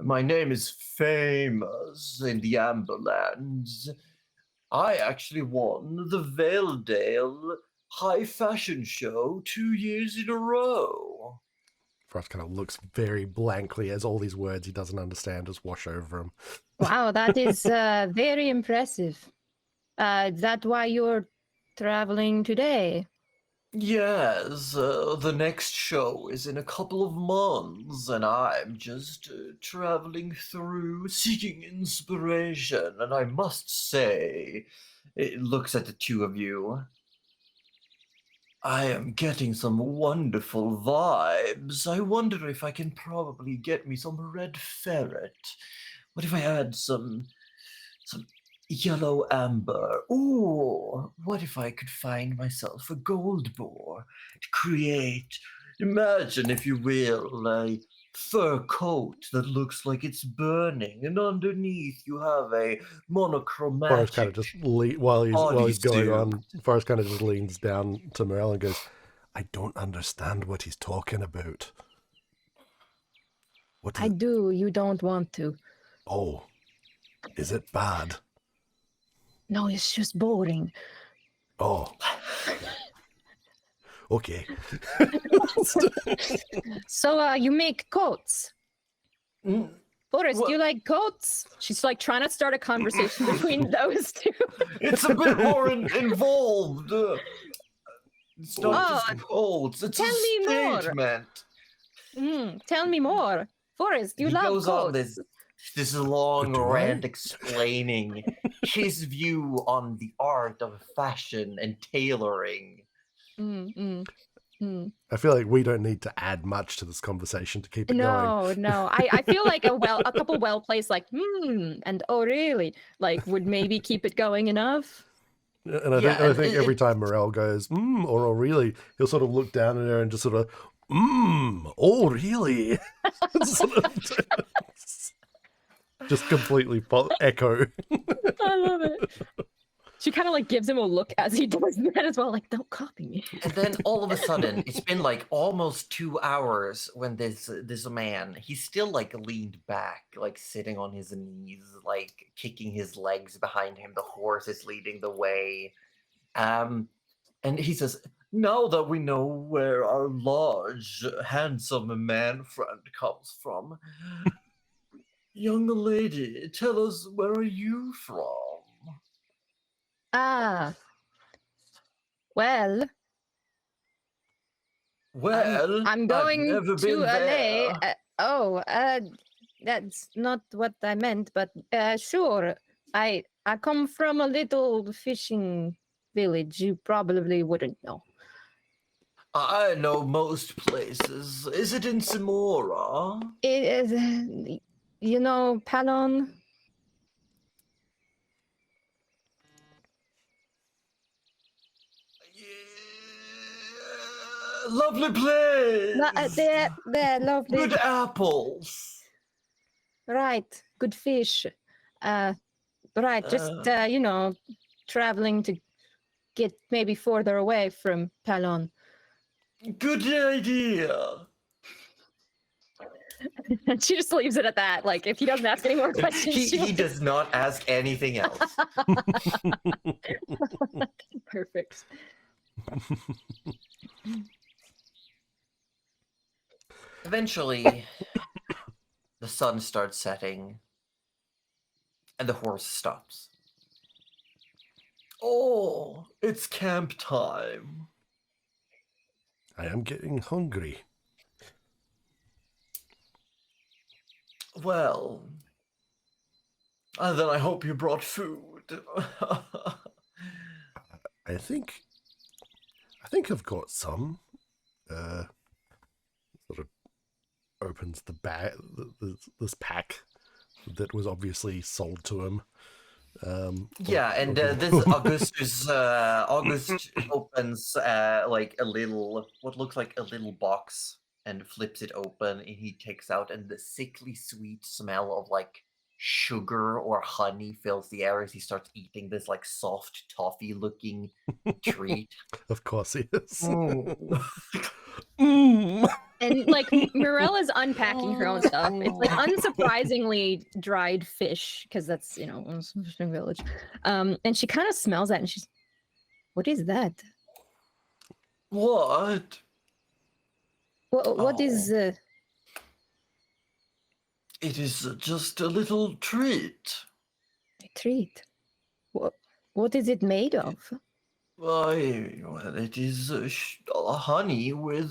My name is famous in the Amberlands. I actually won the Valedale High Fashion Show 2 years in a row. Frost kind of looks very blankly as all these words he doesn't understand just wash over him. Wow, that is very impressive. Is that why you're traveling today? Yes, the next show is in a couple of months, and I'm just traveling through seeking inspiration. And I must say, it looks at the two of you. I am getting some wonderful vibes. I wonder if I can probably get me some red ferret. What if I had some yellow amber? Ooh, what if I could find myself a gold boar to create? Imagine, if you will, a fur coat that looks like it's burning, and underneath you have a monochromatic. Forrest kind of just while he's going bodysuit. on, Forrest kind of just leans down to Mirelle and goes, "I don't understand what he's talking about." What? I do. You don't want to. Oh, is it bad? No, it's just boring. Oh, okay. So, you make coats. Mm, Forrest, do you Well- like coats? She's like trying to start a conversation between those two. It's a bit more involved. It's not Oh, just coats. It's tell a me more. statement. Tell me more. Forrest, you He love goes coats. on this long Do I? rant explaining his view on the art of fashion and tailoring. I feel like we don't need to add much to this conversation to keep it going. No. I feel like a couple well placed like and oh really would maybe keep it going enough. And I Yeah, think every time Mirelle goes, or oh, really, he'll sort of look down at her and just sort of, oh, really? Sort of just completely echo. I love it. She kind of gives him a look as he does that as well, like, don't copy me. And then all of a sudden, it's been almost 2 hours when this man, he's still leaned back, sitting on his knees, kicking his legs behind him. The horse is leading the way. And he says, "Now that we know where our large, handsome man friend comes from, young lady, tell us, where are you from?" Ah. Well, Well, I'm I've going never to been LA. there. That's not what I meant, but sure. I come from a little fishing village. You probably wouldn't know. I know most places. Is it in Samora? It is, Palon. Yeah, lovely place. They're lovely. Good apples. Right, good fish. Right, just traveling to get maybe further away from Palon. Good idea. She just leaves it at that. If he doesn't ask any more questions, He does not ask anything else. Perfect. Eventually, the sun starts setting, and the horse stops. Oh, it's camp time. I am getting hungry. Well, then I hope you brought food. I think I've got some. Sort of opens the bag, this pack that was obviously sold to him. Yeah, and this August opens a little, what looks like a little box, and flips it open, and he takes out, and the sickly sweet smell of sugar or honey fills the air as he starts eating this soft toffee looking treat. Of course he is. Mm. Mm. And like Mirelle is unpacking her own stuff. It's like unsurprisingly dried fish because that's fishing village. And she kind of smells that and she's, what is that? What? What is It is just a little treat. a treat? What is it made of? Why, well, it is honey with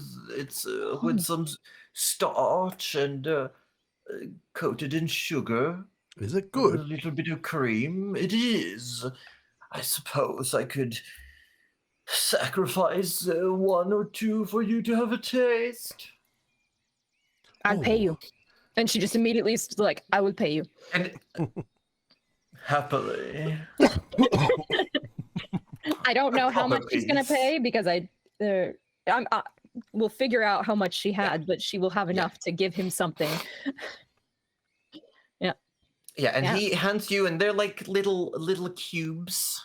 with some starch and coated in sugar. Is it A good? little bit of cream. It is. I suppose I could sacrifice one or two for you to have a taste. I'll pay you. And she just immediately is like, I will pay you. And happily. I don't know how much she's gonna pay because we'll figure out how much she had, but she will have enough to give him something. Yeah, and he hands you, and they're like little cubes.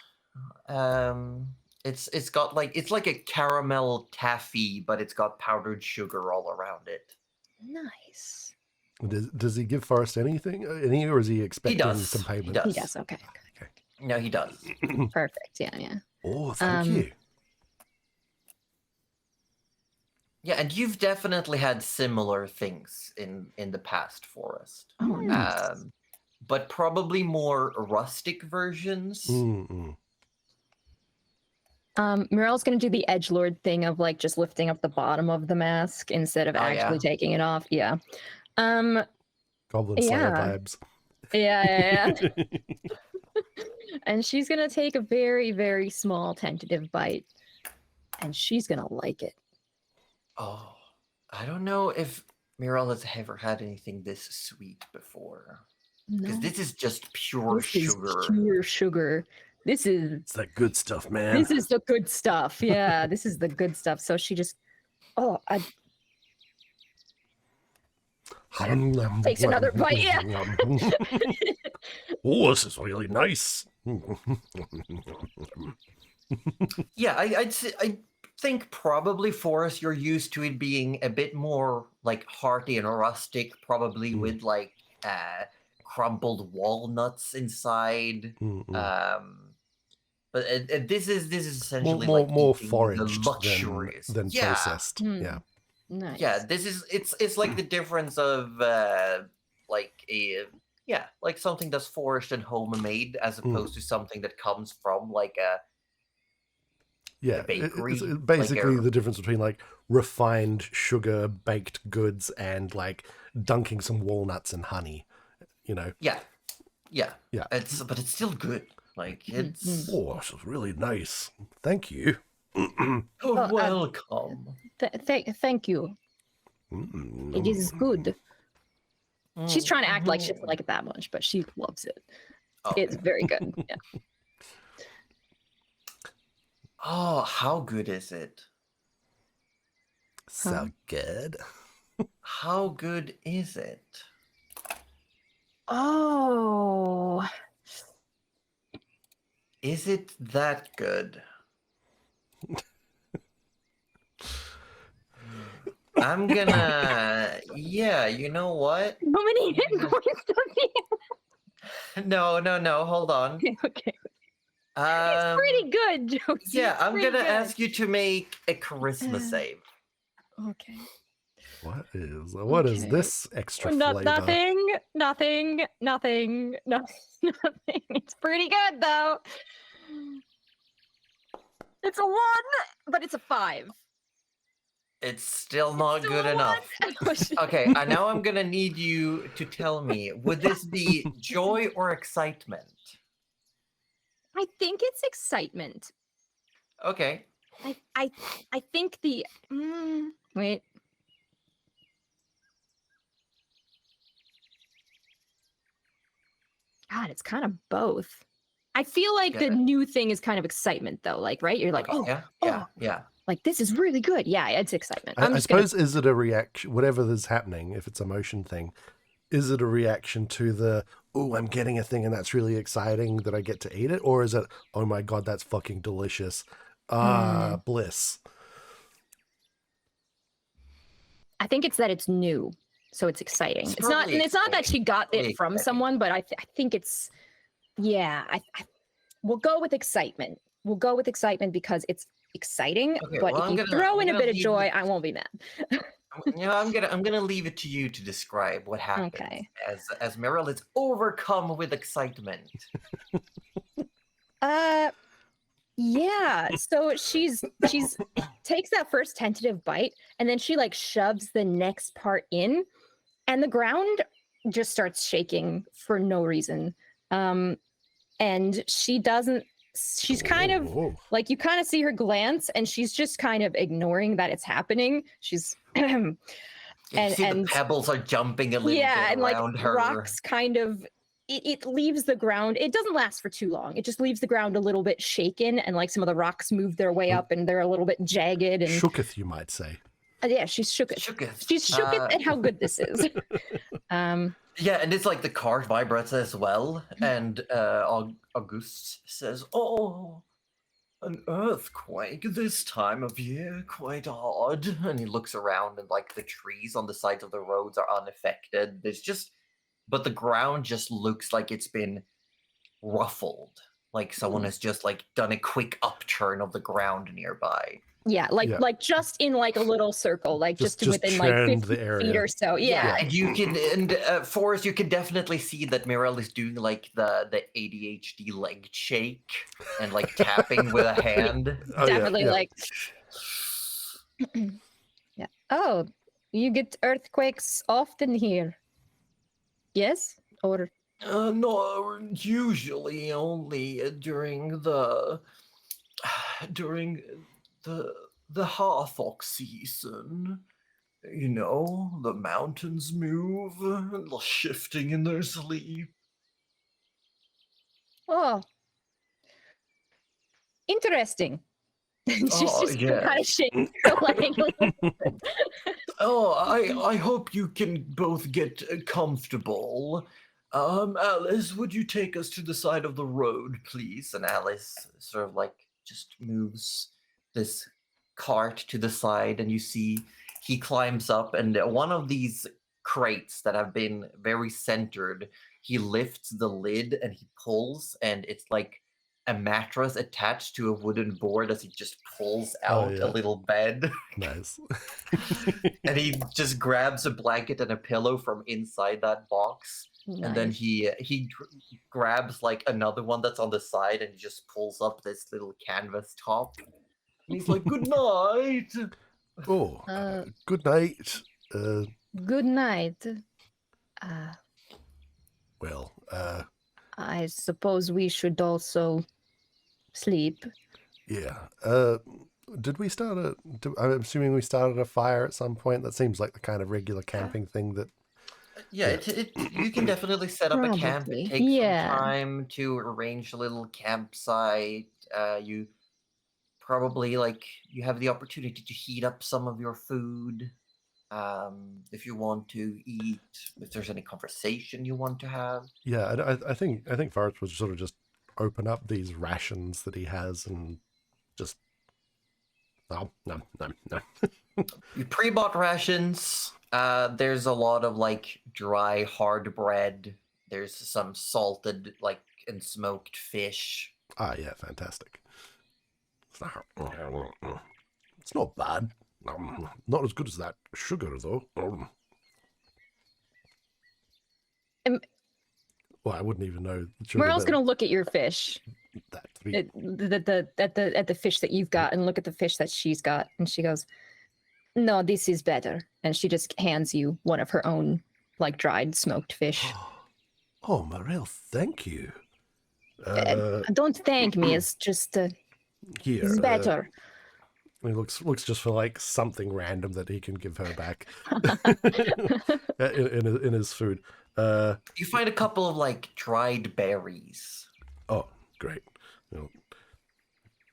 It's got like it's like a caramel taffy, but it's got powdered sugar all around it. Nice. Does he give Forrest anything? Or is he expecting some payment? He does. He does. Okay. No, he does. Perfect. Yeah. Oh, thank you. Yeah, and you've definitely had similar things in the past, Forrest. Oh, nice. But probably more rustic versions. Mirelle's gonna do the edgelord thing of like just lifting up the bottom of the mask instead of actually taking it off. Yeah. Goblin Slayer vibes. Yeah. And she's gonna take a very, very small tentative bite, and she's gonna like it. Oh, I don't know if Mirelle has ever had anything this sweet before. Because this is just pure sugar. Is pure sugar. It's that good stuff, man. This is the good stuff. Yeah, this is the good stuff. So she just, takes another bite. Yeah. Oh, this is really nice. Yeah, I think probably Forrest, you're used to it being a bit more like hearty and rustic, probably with like crumbled walnuts inside. But this is essentially more foraged luxuries than processed. Yeah. Nice. Yeah, it's like the difference of like something that's foraged and homemade as opposed to something that comes from like a bakery. It's basically the difference between like refined sugar baked goods and like dunking some walnuts in honey. Yeah. But it's still good. Like it's this is really nice. Thank you. Welcome. Thank you. It is good. She's trying to act like she doesn't like it that much, but she loves it. Okay. It's very good. Yeah. Oh, how good is it? So good. How good is it? Oh. Is it that good? I'm gonna... Yeah, you know what? How many hit points does he have? No, hold on. Okay. It's pretty good, Josie. Yeah, I'm gonna ask you to make a charisma save. Okay. What is this extra flavor? Nothing. It's pretty good though. It's a 1, but it's a 5. It's still not good enough. Okay, now I'm gonna need you to tell me, would this be joy or excitement? I think it's excitement. Okay. I think the wait. God, it's kind of both. I feel like the new thing is kind of excitement though, like, right? You're like, yeah. Like, this is really good. Yeah, it's excitement. I suppose, is it a reaction, whatever is happening, if it's a motion thing, is it a reaction to the, oh, I'm getting a thing and that's really exciting that I get to eat it? Or is it, oh my God, that's fucking delicious. Bliss. I think it's that it's new, so it's exciting. It's It's not. probably It's not that she got Probably it from exciting. someone, but I think it's. Yeah, we'll go with excitement. We'll go with excitement because it's exciting. Okay, But well, if I'm you gonna- throw I'm in a gonna bit of leave joy, it- I won't be mad. I'm gonna leave it to you to describe what happens Okay. as Mirelle is overcome with excitement. Yeah. So she's takes that first tentative bite and then she like shoves the next part in and the ground just starts shaking for no reason. And she's kind of Oh. like you kind of see her glance and she's just kind of ignoring that it's happening. She's You see and the pebbles are jumping a little yeah, bit and like around her. rocks kind of it leaves the ground. It doesn't last for too long. It just leaves the ground a little bit shaken, and like some of the rocks move their way up, and they're a little bit jagged. And Shooketh, you might say. Yeah, she's shook it. Shooketh. She's shook it at how good this is. Yeah, and it's like the cart vibrates as well, and Auguste says, "Oh, an earthquake this time of year, quite odd." And he looks around, and like the trees on the sides of the roads are unaffected. But the ground just looks like it's been ruffled, like someone has just like done a quick upturn of the ground nearby. Yeah, Yeah. like just in like a little circle, like just Just within like churned 50 the area. feet or so. Yeah. And you can, Forrest, you can definitely see that Mirelle is doing like the ADHD leg shake and like tapping with a hand. Oh, yeah, Definitely yeah. like yeah. Oh, you get earthquakes often here. Yes? Or No, usually only during the Harthok season. You know, the mountains move, shifting in their sleep. oh. Interesting. She's Oh, just yeah. kind of shaking her leg a little bit. Oh, I hope you can both get comfortable. Alice, would you take us to the side of the road, please? And Alice sort of like just moves this cart to the side, and you see he climbs up, and one of these crates that have been very centered, he lifts the lid and he pulls, and it's like a mattress attached to a wooden board as he just pulls Oh, out yeah. a little bed. Nice. And he just grabs a blanket and a pillow from inside that box, and then Nice. he grabs like another one that's on the side, and he just pulls up this little canvas top. And he's like, "Good night." Oh, Uh, good night. Good night. Well, I suppose we should also sleep. yeah. Did we start I'm assuming we started a fire at some point. That seems like the kind of regular camping thing that. Yeah, you can definitely set up a camp. Probably. It takes Yeah. some time to arrange a little campsite. You probably like you have the opportunity to heat up some of your food. If you want to eat, if there's any conversation you want to have. Yeah, I think Forrest would sort of just open up these rations that he has and just. No. You pre-bought rations. There's a lot of like dry hard bread. There's some salted like and smoked fish. Ah, yeah, fantastic. It's not bad. Not as good as that sugar, though. Well, I wouldn't even know. Morelle's gonna look at your fish, That to be, at the fish that you've got, and look at the fish that she's got, and she goes, "No, this is better." And she just hands you one of her own, like dried smoked fish. Oh, Mirelle, thank you. Don't thank me. It's just Here, it's better. he looks just for like something random that he can give her back in his food. You find a couple of like dried berries. Oh, great. Well,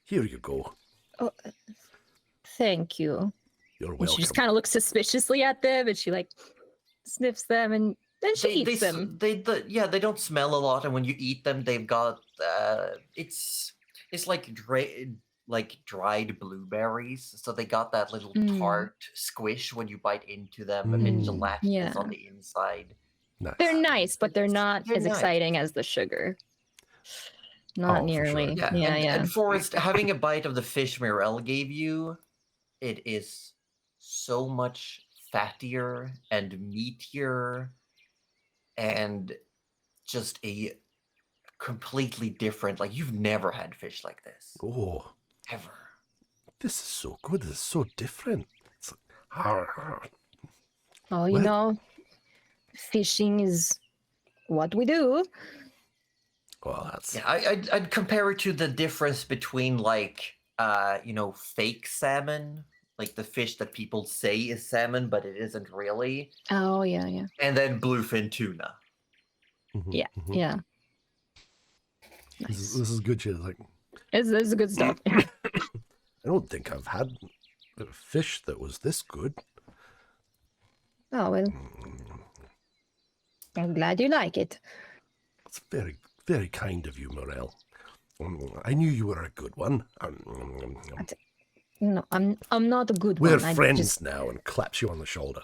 here you go. Oh, thank you. You're And welcome. she just kind of looks suspiciously at them, and she like sniffs them, and then she eats them. They don't smell a lot, and when you eat them, they've got it's like like dried blueberries, so they got that little tart squish when you bite into them, a bit Mm. gelatinous Yeah. on the inside. Nice. They're nice, but they're not They're as nice. exciting as the sugar. Not Oh, for sure. nearly. Yeah, and Forrest, having a bite of the fish Mirelle gave you, it is so much fattier and meatier and just a completely different, like you've never had fish like this. Oh, Ever. this is so good. This is so different. It's like, Oh, you What? know, fishing is what we do. well, that's Yeah, I'd compare it to the difference between like fake salmon, like the fish that people say is salmon but it isn't really, Oh, yeah. and then bluefin tuna. mhm, Yeah, mhm. yeah. This Nice. is good shit. Like, This is good stuff. I don't think I've had a fish that was this good. Oh, well, I'm glad you like it. It's very, very kind of you, Mirelle. I knew you were a good one. No, I'm not a good We're one. I friends just- now, and claps you on the shoulder.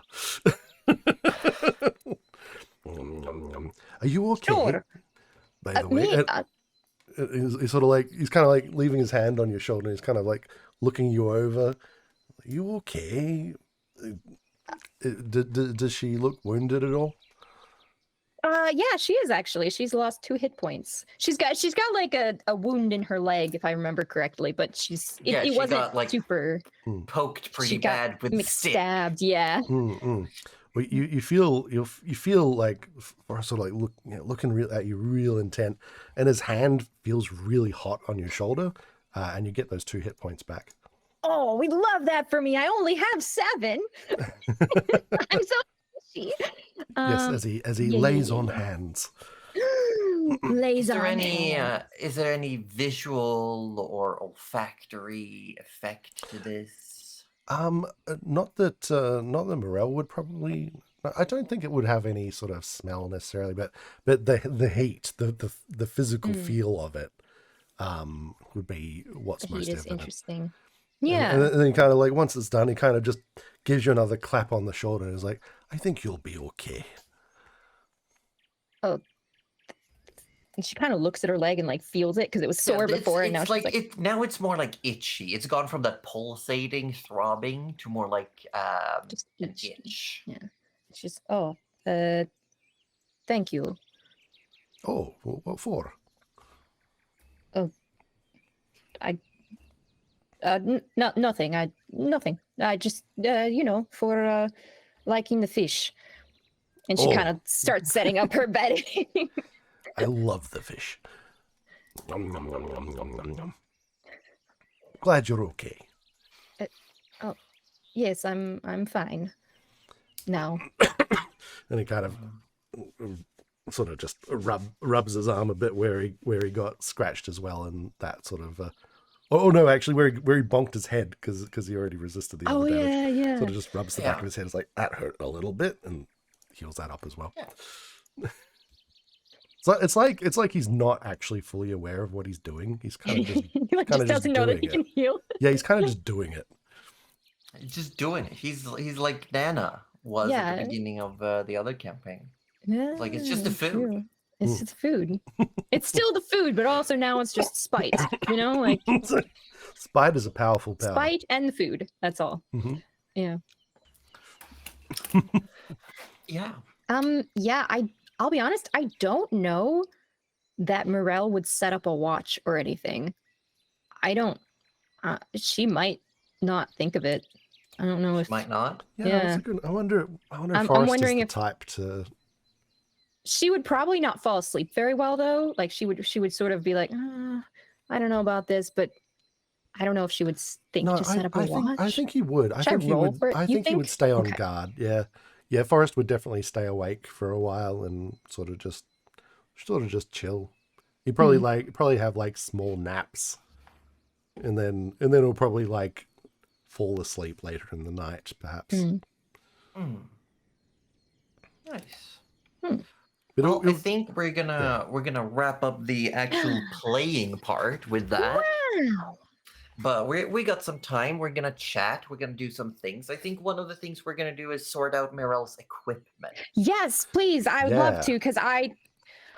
Are you okay? Sure. By the way, Me, he's sort of like, he's kind of like leaving his hand on your shoulder. He's kind of like looking you over. Are you okay? Does she look wounded at all? yeah, she is actually. She's lost 2 hit points. She's got like a wound in her leg, if I remember correctly, but Yeah, it she wasn't got, like, super Poked pretty She got bad with the stick. stabbed. Yeah. Mm-mm. Well, you feel like, or sort of like looking at you real intent, and his hand feels really hot on your shoulder, and you get those 2 hit points back. Oh, we love that for me. I only have 7. I'm so fishy. Yes, as he lays on hands. Lays Is there on any hands. is there any visual or olfactory effect to this? Not that Mirelle would probably. I don't think it would have any sort of smell necessarily, but the heat, the physical feel of it, would be what's The most heat is evident. interesting. And- Yeah. and then kind of like once it's done, he kind of just gives you another clap on the shoulder and is like, "I think you'll be okay." And she kind of looks at her leg and like feels it because it was sore before, and now it's she's like, now it's more like itchy. It's gone from that pulsating, throbbing to more like just an itchy. itch. Yeah. She's thank you. Oh, what for? Nothing. Nothing. I just for liking the fish. And she Oh. kind of starts setting up her bedding. I love the fish. Nom, nom, nom, nom, nom, nom, nom. Glad you're okay. Yes, I'm fine. Now. And he kind of sort of just rubs his arm a bit where he got scratched as well, and that sort of. Oh no! Actually, where he bonked his head because he already resisted the other damage. yeah. Sort of just rubs the back of his head. It's like that hurt a little bit, and heals that up as well. Yeah. So it's like he's not actually fully aware of what he's doing. He's kind of just He like kinda just just doesn't know that he doing can heal. yeah. He's kind of just doing it. He's just doing it. He's like Nana was at Yeah. the beginning of the other campaign. Yeah, Like, it's just the food. true. It's just food. It's still the food, but also now it's just spite. You know, like Spite is a powerful power. spite and the food. That's all. Mhm. Yeah. Yeah. Yeah, I'll be honest, I don't know that Mirelle would set up a watch or anything. I don't she might not think of it. I don't know if Might not. Yeah, Yeah. that's a good. I wonder I'm if Forrest wondering is if- the type to. she would probably not fall asleep very well though. Like she would sort of be like, I don't know about this, but I don't know if she would think to set up a watch. I think he would. I Should I think he roll would. for it? I You think he would think? stay on Okay. guard. Yeah. Forrest would definitely stay awake for a while and sort of just chill. He'd probably probably have like small naps, and then he'll probably like fall asleep later in the night, perhaps. Mm. Nice. But Well, I it'll- think we're gonna wrap up the actual playing part with that. Wow. But we got some time. We're gonna chat. We're gonna do some things. I think one of the things we're gonna do is sort out Mirelle's equipment. Yes, please. I would love Yeah. to, because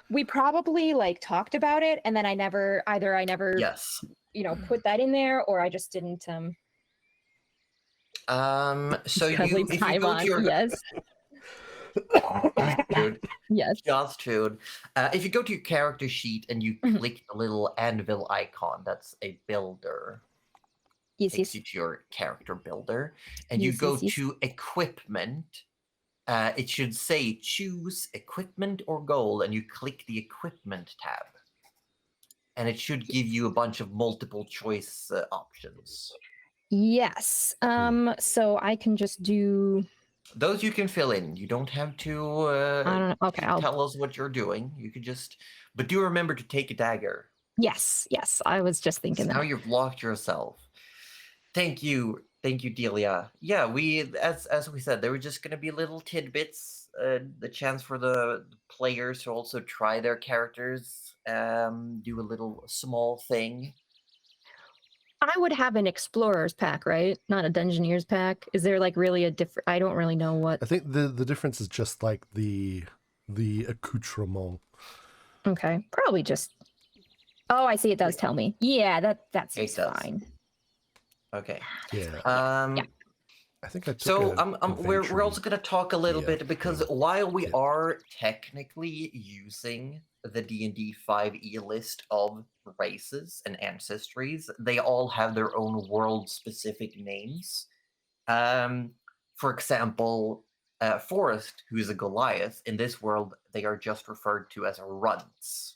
we probably like talked about it, and then I never Yes. put that in there, or I just didn't So spend if you time go on. to your Yes. dude, Yes. just dude, if you go to your character sheet and you Mhm. click the little anvil icon, that's a builder. Yes, Takes yes. you to your character builder, and you Yes, go yes, yes. to equipment. It should say choose equipment or goal, and you click the equipment tab, and it should give you a bunch of multiple choice options. Yes. So I can just do. Those you can fill in. You don't have to I don't know. Okay, I'll. tell us what you're doing. You could just, but do remember to take a dagger. Yes, yes. I was just thinking Now that. you've locked yourself. Thank you, Delia. Yeah, we as we said, there were just gonna be little tidbits, the chance for the players to also try their characters, do a little small thing. I would have an explorer's pack, right? Not a dungeoneer's pack. Is there like really a different? I don't really know what. I think the difference is just like the accoutrement. Okay, probably just. Oh, I see. It does tell me. Yeah, that seems does. fine. Okay. Yeah. Yeah. I think I took So a we're also going to talk a little here bit because for while we kit. are technically using the D&D 5e list of races and ancestries, they all have their own world-specific names. For example, Forest, who's a Goliath, in this world they are just referred to as runts.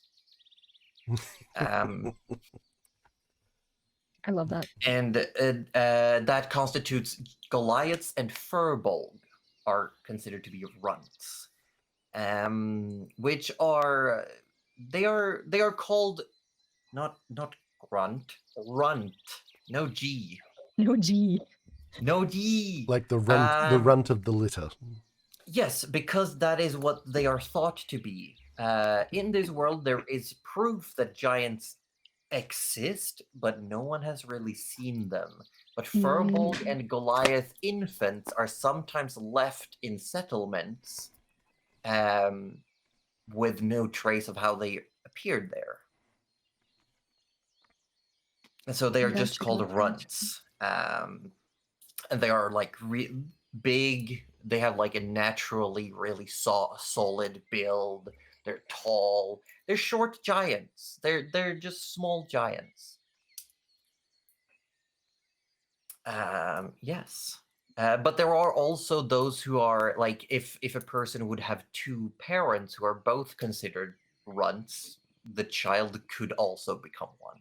I love that. And that constitutes Goliaths and Furbolg are considered to be runts, which are they are called not grunt, runt, no G, No G. no G, like the runt of the litter. Yes, because that is what they are thought to be. In this world, there is proof that giants exist, but no one has really seen them. But Furbolg and Goliath infants are sometimes left in settlements with no trace of how they appeared there. And so they are just called runts. And they are like big. They have like a naturally really solid build. They're tall. They're short giants. They're just small giants. Yes. But there are also those who are like if a person would have two parents who are both considered runts, the child could also become one.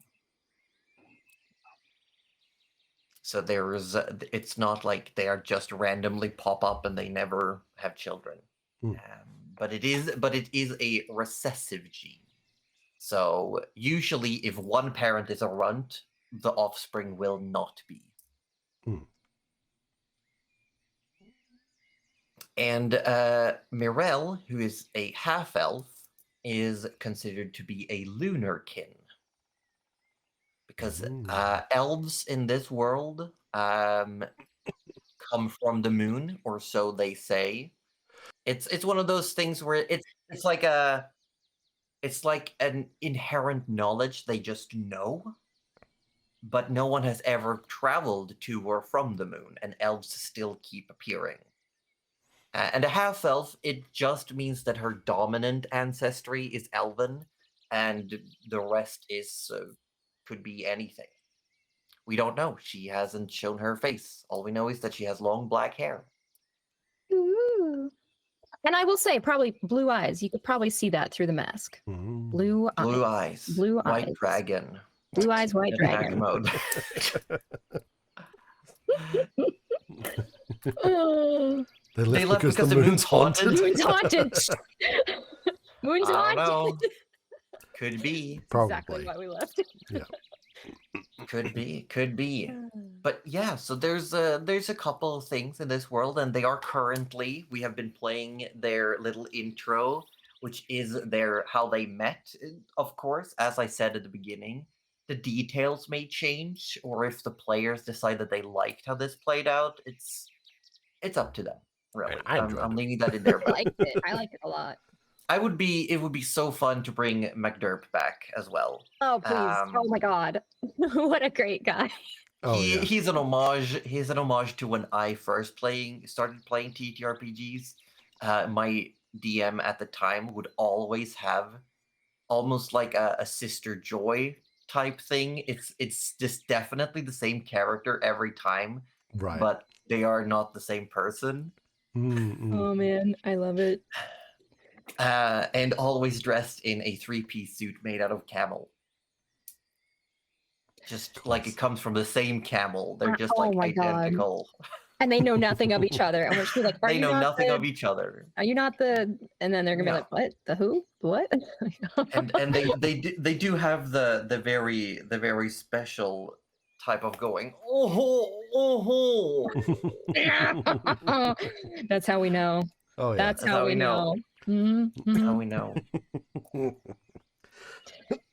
So it's not like they are just randomly pop up and they never have children. But it is a recessive gene. So usually if one parent is a runt, the offspring will not be. And Mirelle, who is a half-elf, is considered to be a lunarkin. Because elves in this world come from the moon, or so they say. It's one of those things where it's like an inherent knowledge they just know, but no one has ever traveled to or from the moon, and elves still keep appearing. And a half-elf, it just means that her dominant ancestry is elven, and the rest is could be anything. We don't know. She hasn't shown her face. All we know is that she has long black hair. Ooh. And I will say, probably blue eyes. You could probably see that through the mask. Blue eyes. Blue white dragon. Blue eyes, white Attack dragon. mode. They left because the moon's haunted. Moon's haunted. Moon's I don't haunted. know. Could be. Probably. Exactly why we left. Yeah. Could be. But yeah, so there's a couple of things in this world, and they are currently, we have been playing their little intro, which is their how they met, of course. As I said at the beginning, the details may change, or if the players decide that they liked how this played out, it's up to them. Really, I enjoyed I'm it. leaving that in their I hands. liked it. I liked it a lot. It would be so fun to bring McDerp back as well. Oh please! Oh my god! What a great guy. Oh yeah. He's an homage. He's an homage to when I first started playing TTRPGs. My DM at the time would always have almost like a Sister Joy type thing. It's just definitely the same character every time, Right. but they are not the same person. Oh man, I love it. And always dressed in a 3-piece suit made out of camel. Just like it comes from the same camel. They're just Oh like my God. identical. And they know nothing of each other. And when she's like, They know nothing of each other. Are you not the? And then they're gonna be like, what? The who? What? And they do have the very special type of going. Oh. That's how we know. Oh yeah. That's how we know. That's how we know.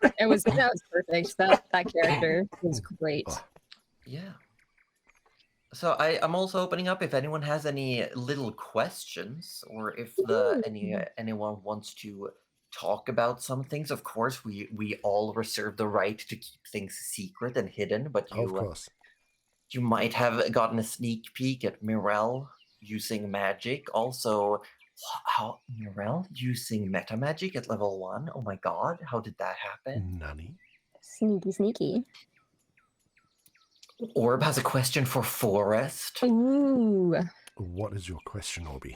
That was perfect. That character was great. Oh. Yeah. So I'm also opening up if anyone has any little questions, or if anyone wants to talk about some things. Of course, we all reserve the right to keep things secret and hidden, but Of course. you might have gotten a sneak peek at Mirelle using magic. Also, how Mirelle using meta magic at level 1? Oh my god, how did that happen? Nani? Sneaky. Orb has a question for Forrest. Ooh. What is your question, Orby?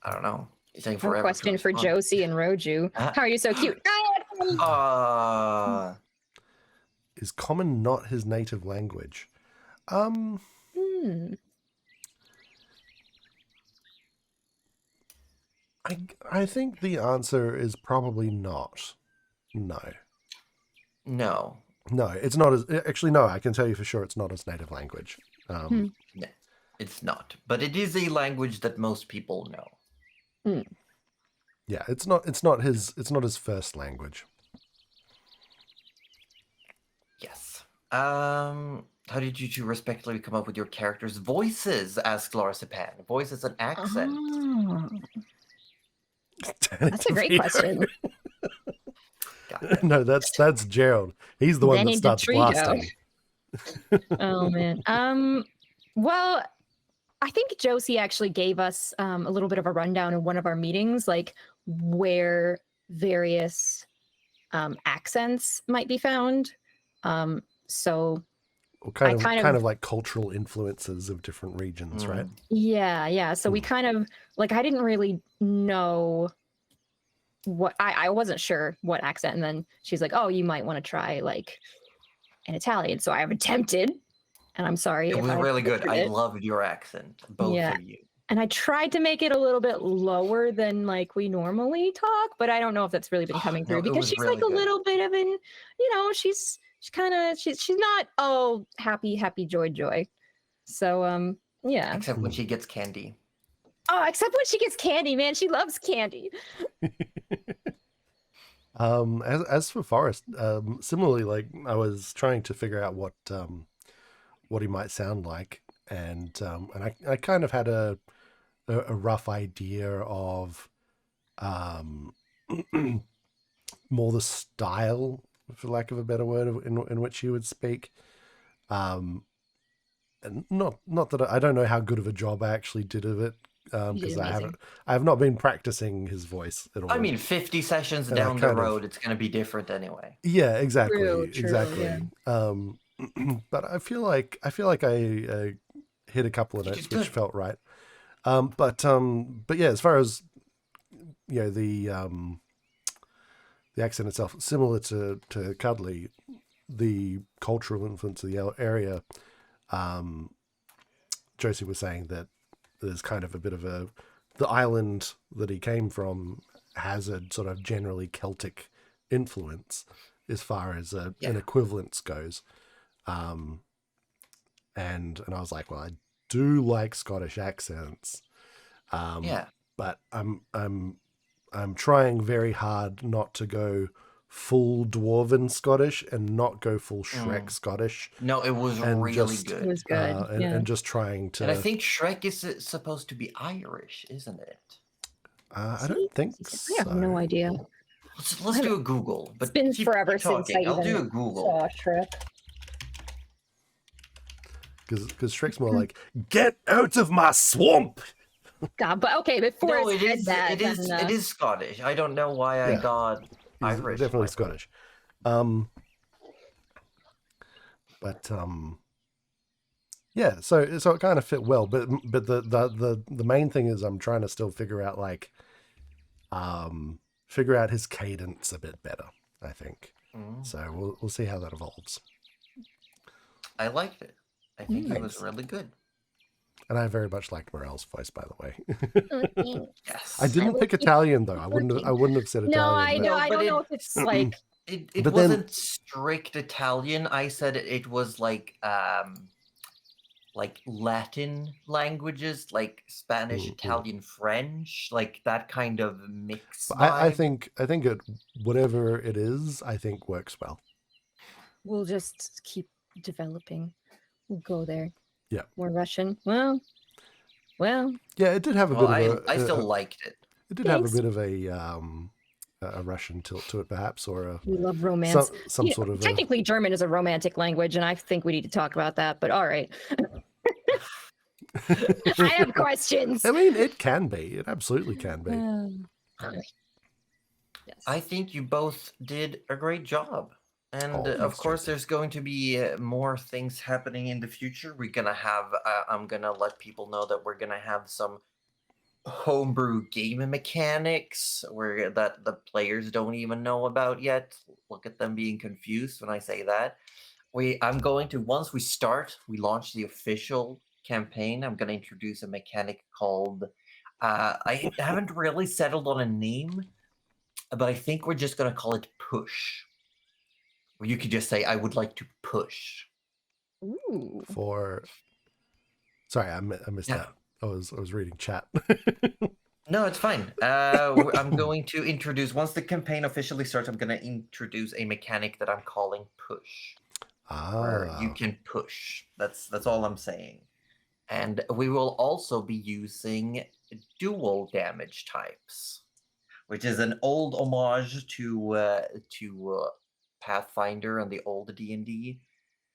I don't know. He's saying A forever. question for Josie and Roju. How are you so cute? Is common not his native language? I think the answer is probably not. No. No, It's not as... Actually, no, I can tell you for sure it's not his native language. no, it's not. But it is a language that most people know. Yeah, it's not his first language. Yes. How did you two respectively come up with your characters' voices? Asked Laura Sepan. Voices and accent. That's a great question. No, that's Gerald. He's the one that starts blasting. Oh man. Well, I think Josie actually gave us a little bit of a rundown in one of our meetings, like where various accents might be found. So Well, kind of like cultural influences of different regions, right? Yeah. So we kind of like, I didn't really know what I wasn't sure what accent, and then she's like, oh, you might want to try like an Italian. So I've attempted, and I'm sorry. It was really good. I loved your accent, both of you. And I tried to make it a little bit lower than like we normally talk, but I don't know if that's really been coming through because she's really like a little bit of an, she's not happy joy. So yeah. Except when she gets candy. Oh, except when she gets candy, man. She loves candy. As for Forrest, similarly, like I was trying to figure out what he might sound like, and I kind of had a rough idea of more the style, for lack of a better word, in which he would speak. And not that I don't know how good of a job I actually did of it, because I have not been practicing his voice at all. I mean, 50 sessions down the road, it's going to be different anyway. Yeah, exactly, True, exactly. yeah. But I feel like I hit a couple of notes which felt right. But yeah, as far as the accent itself, similar to Cuddly, the cultural influence of the area. Josie was saying that there's kind of a bit of the island that he came from has a sort of generally Celtic influence as far as an equivalence goes. And I was like, well, I do like Scottish accents. But I'm I'm trying very hard not to go full dwarven Scottish and not go full Shrek Scottish. No, it was And really just- It good. was good. Yeah. And just trying to. And I think Shrek is supposed to be Irish, isn't it? I don't think I have no so. idea. Let's do a Google. But It's been keep forever since talking. I I'll do a even Google. saw Shrek. Because Shrek's more like, get out of my swamp! God, but okay, before No, it it is. that, It is. then, It is Scottish. I don't know why I Yeah. got He's Irish. definitely Scottish. But yeah, so it kind of fit well. But the main thing is I'm trying to still figure out figure out his cadence a bit better, I think. So we'll see how that evolves. I liked it. I think it was Nice. really good. And I very much liked Mirelle's voice, by the way. Yes. I didn't will pick keep Italian though. I wouldn't have said Italian. No, I but- know. No, I but don't know it- if it's like It But then- wasn't strict Italian. I said it was like Latin languages, like Spanish, Italian, French, like that kind of mix. But I vibe. think it, whatever it is, I think works well. we'll just keep developing. We'll go there. Yeah. More Russian. Well. Yeah, it did have a Well, bit of a. I still liked it. It did have a Thanks. bit of a Russian tilt to it, perhaps, or a We love romance. some You know, sort of. technically, German is a romantic language, and I think we need to talk about that. But all right, I have questions. I mean, it can be. It absolutely can be. Yes. I think you both did a great job. And Oh, of thanks, course, Jason. there's going to be more things happening in the future. We're going to have, I'm going to let people know that we're going to have some homebrew game mechanics that the players don't even know about yet. Look at them being confused when I say that. I'm going to, once we launch the official campaign, I'm going to introduce a mechanic called, I haven't really settled on a name, but I think we're just going to call it Push. Or you could just say, I would like to push. Ooh. Sorry, I missed Yeah. that. I was reading chat. No, it's fine. I'm going to introduce, once the campaign officially starts, I'm going to introduce a mechanic that I'm calling Push. Where you can push. That's all I'm saying. And we will also be using dual damage types, which is an old homage to Pathfinder and the old D&D,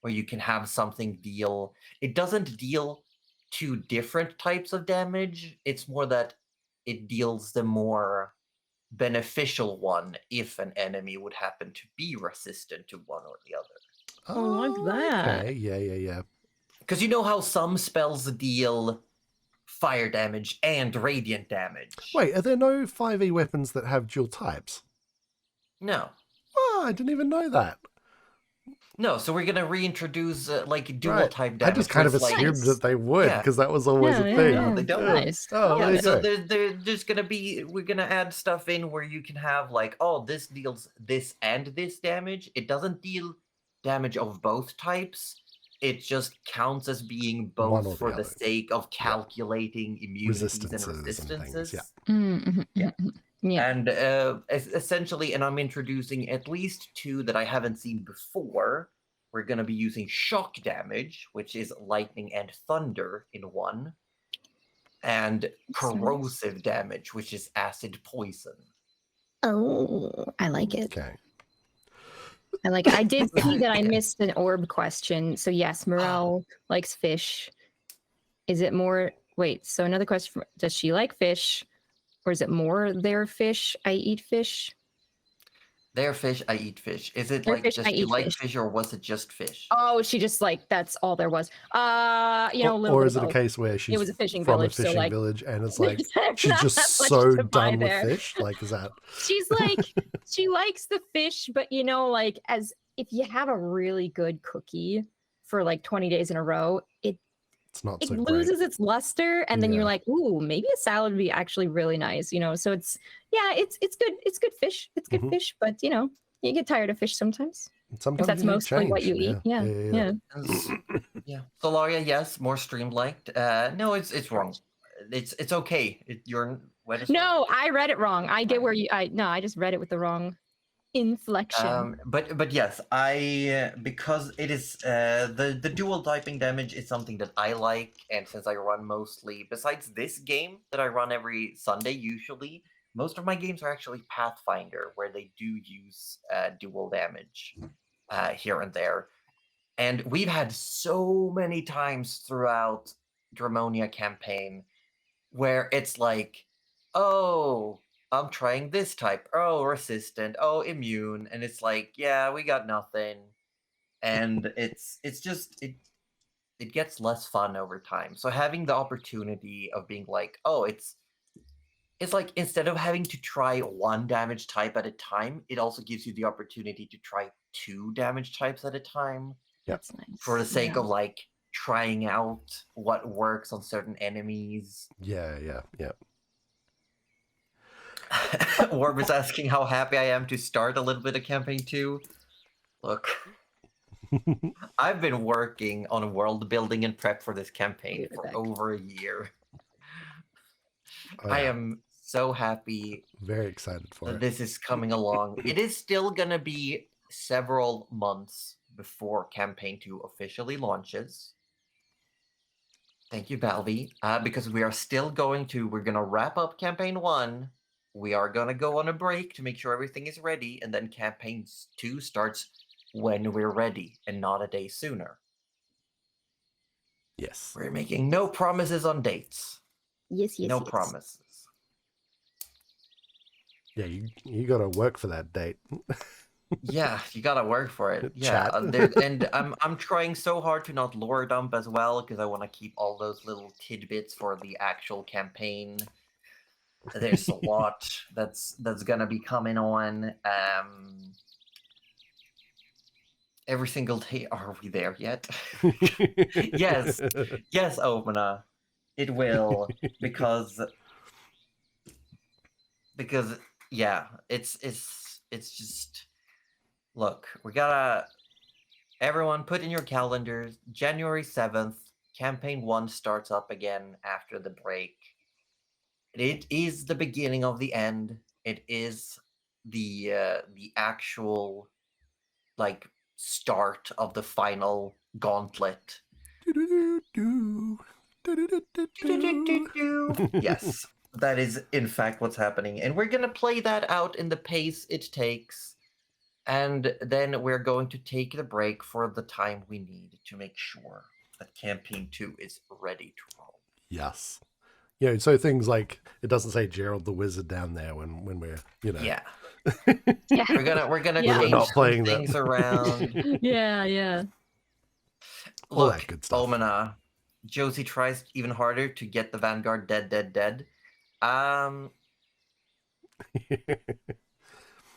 where you can have something deal. It doesn't deal two different types of damage. It's more that it deals the more beneficial one if an enemy would happen to be resistant to one or the other. I like that. Okay. Yeah. Because you know how some spells deal fire damage and radiant damage. Wait, are there no 5e weapons that have dual types? No. Oh, I didn't even know that. No, so we're gonna reintroduce like dual Right. type I damage. just kind of where it's like- assumed that they would, Yeah. because that was always Yeah, a yeah, thing. yeah. They don't. Nice. Oh, Yeah, there you so go. there's gonna be, we're gonna add stuff in where you can have like, oh, this deals this and this damage. It doesn't deal damage of both types. It just counts as being One both or the for the other. sake of calculating immunities Resistances and and resistances. things, yeah. Mhm, Yeah. mhm. Yeah. And essentially, and I'm introducing at least two that I haven't seen before. We're going to be using shock damage, which is lightning and thunder in one, and nice. corrosive damage, which is acid poison. Oh, I like it. Okay. I like it. I did see that I missed an orb question. So yes, Mirelle likes fish. Is it more? Wait. So another question: does she like fish, or is it more their fish? I eat fish. They're fish, I eat fish. Is it They're like, fish, does I she eat like fish. fish, or was it just fish? Oh, she just like that's all there was. You know, a little Or bit is it of a both. case where she's was a fishing from village, a so, fishing like, village and it's like There's she's not just that much so to buy done with there. fish? Like, is that She's like, she likes the fish, but you know, like as if you have a really good cookie for like 20 days in a row, it it's not it so great? loses its luster, and then you're Yeah. like, ooh, maybe a salad would be actually really nice, you know. So it's it's good. It's good fish. It's good Mhm. fish, but you know, you get tired of fish sometimes. Sometimes If that's you need mostly what you change. eat. Yeah. Yeah. And yeah. Solaria, yes, more streamlined. No, it's wrong. It's okay. When is No, I read it wrong. I get where you. I just read it with the wrong inflection. But yes, I because it is the dual typing damage is something that I like, and since I run mostly besides this game that I run every Sunday usually, most of my games are actually Pathfinder where they do use dual damage here and there, and we've had so many times throughout Dramonia campaign where it's like, oh, I'm trying this type. Oh, resistant. Oh, immune. And it's like, yeah, we got nothing. And it's just it gets less fun over time. So having the opportunity of being like, oh, it's like instead of having to try one damage type at a time, it also gives you the opportunity to try 2 damage types at a time That's nice. for the sake Yeah. of like trying out what works on certain enemies. Yeah. Warb is asking how happy I am to start a little bit of campaign 2. Look, I've been working on world building and prep for this campaign for over a year. Oh, I yeah. am so happy Very excited for that it. this is coming along. It is still gonna be several months before campaign 2 officially launches. Thank you, Balvi. Because we are still we're gonna wrap up campaign 1. We are gonna go on a break to make sure everything is ready, and then campaign 2 starts when we're ready and not a day sooner. Yes. We're making no promises on dates. Yes. No promises. Yeah, you got to work for that date. Yeah, you gotta work for it. Yeah, Chat. and I'm trying so hard to not lore dump as well because I want to keep all those little tidbits for the actual campaign. There's a lot that's gonna be coming on. Every single day. Are we there yet? Yes, Omena. It will because yeah, it's just look. We gotta everyone put in your calendars. January 7th, campaign 1 starts up again after the break. It is the beginning of the end. It is the actual like start of the final gauntlet. Yes, that is in fact what's happening, and we're gonna play that out in the pace it takes, and then we're going to take the break for the time we need to make sure that campaign 2 is ready to roll. Yes. Yeah, so things like it doesn't say Gerald the Wizard down there when we're, Yeah. Yeah. We're gonna Yeah. We're change not some playing that. things around. Yeah. All Look, that good stuff. Omena, Josie tries even harder to get the Vanguard dead. I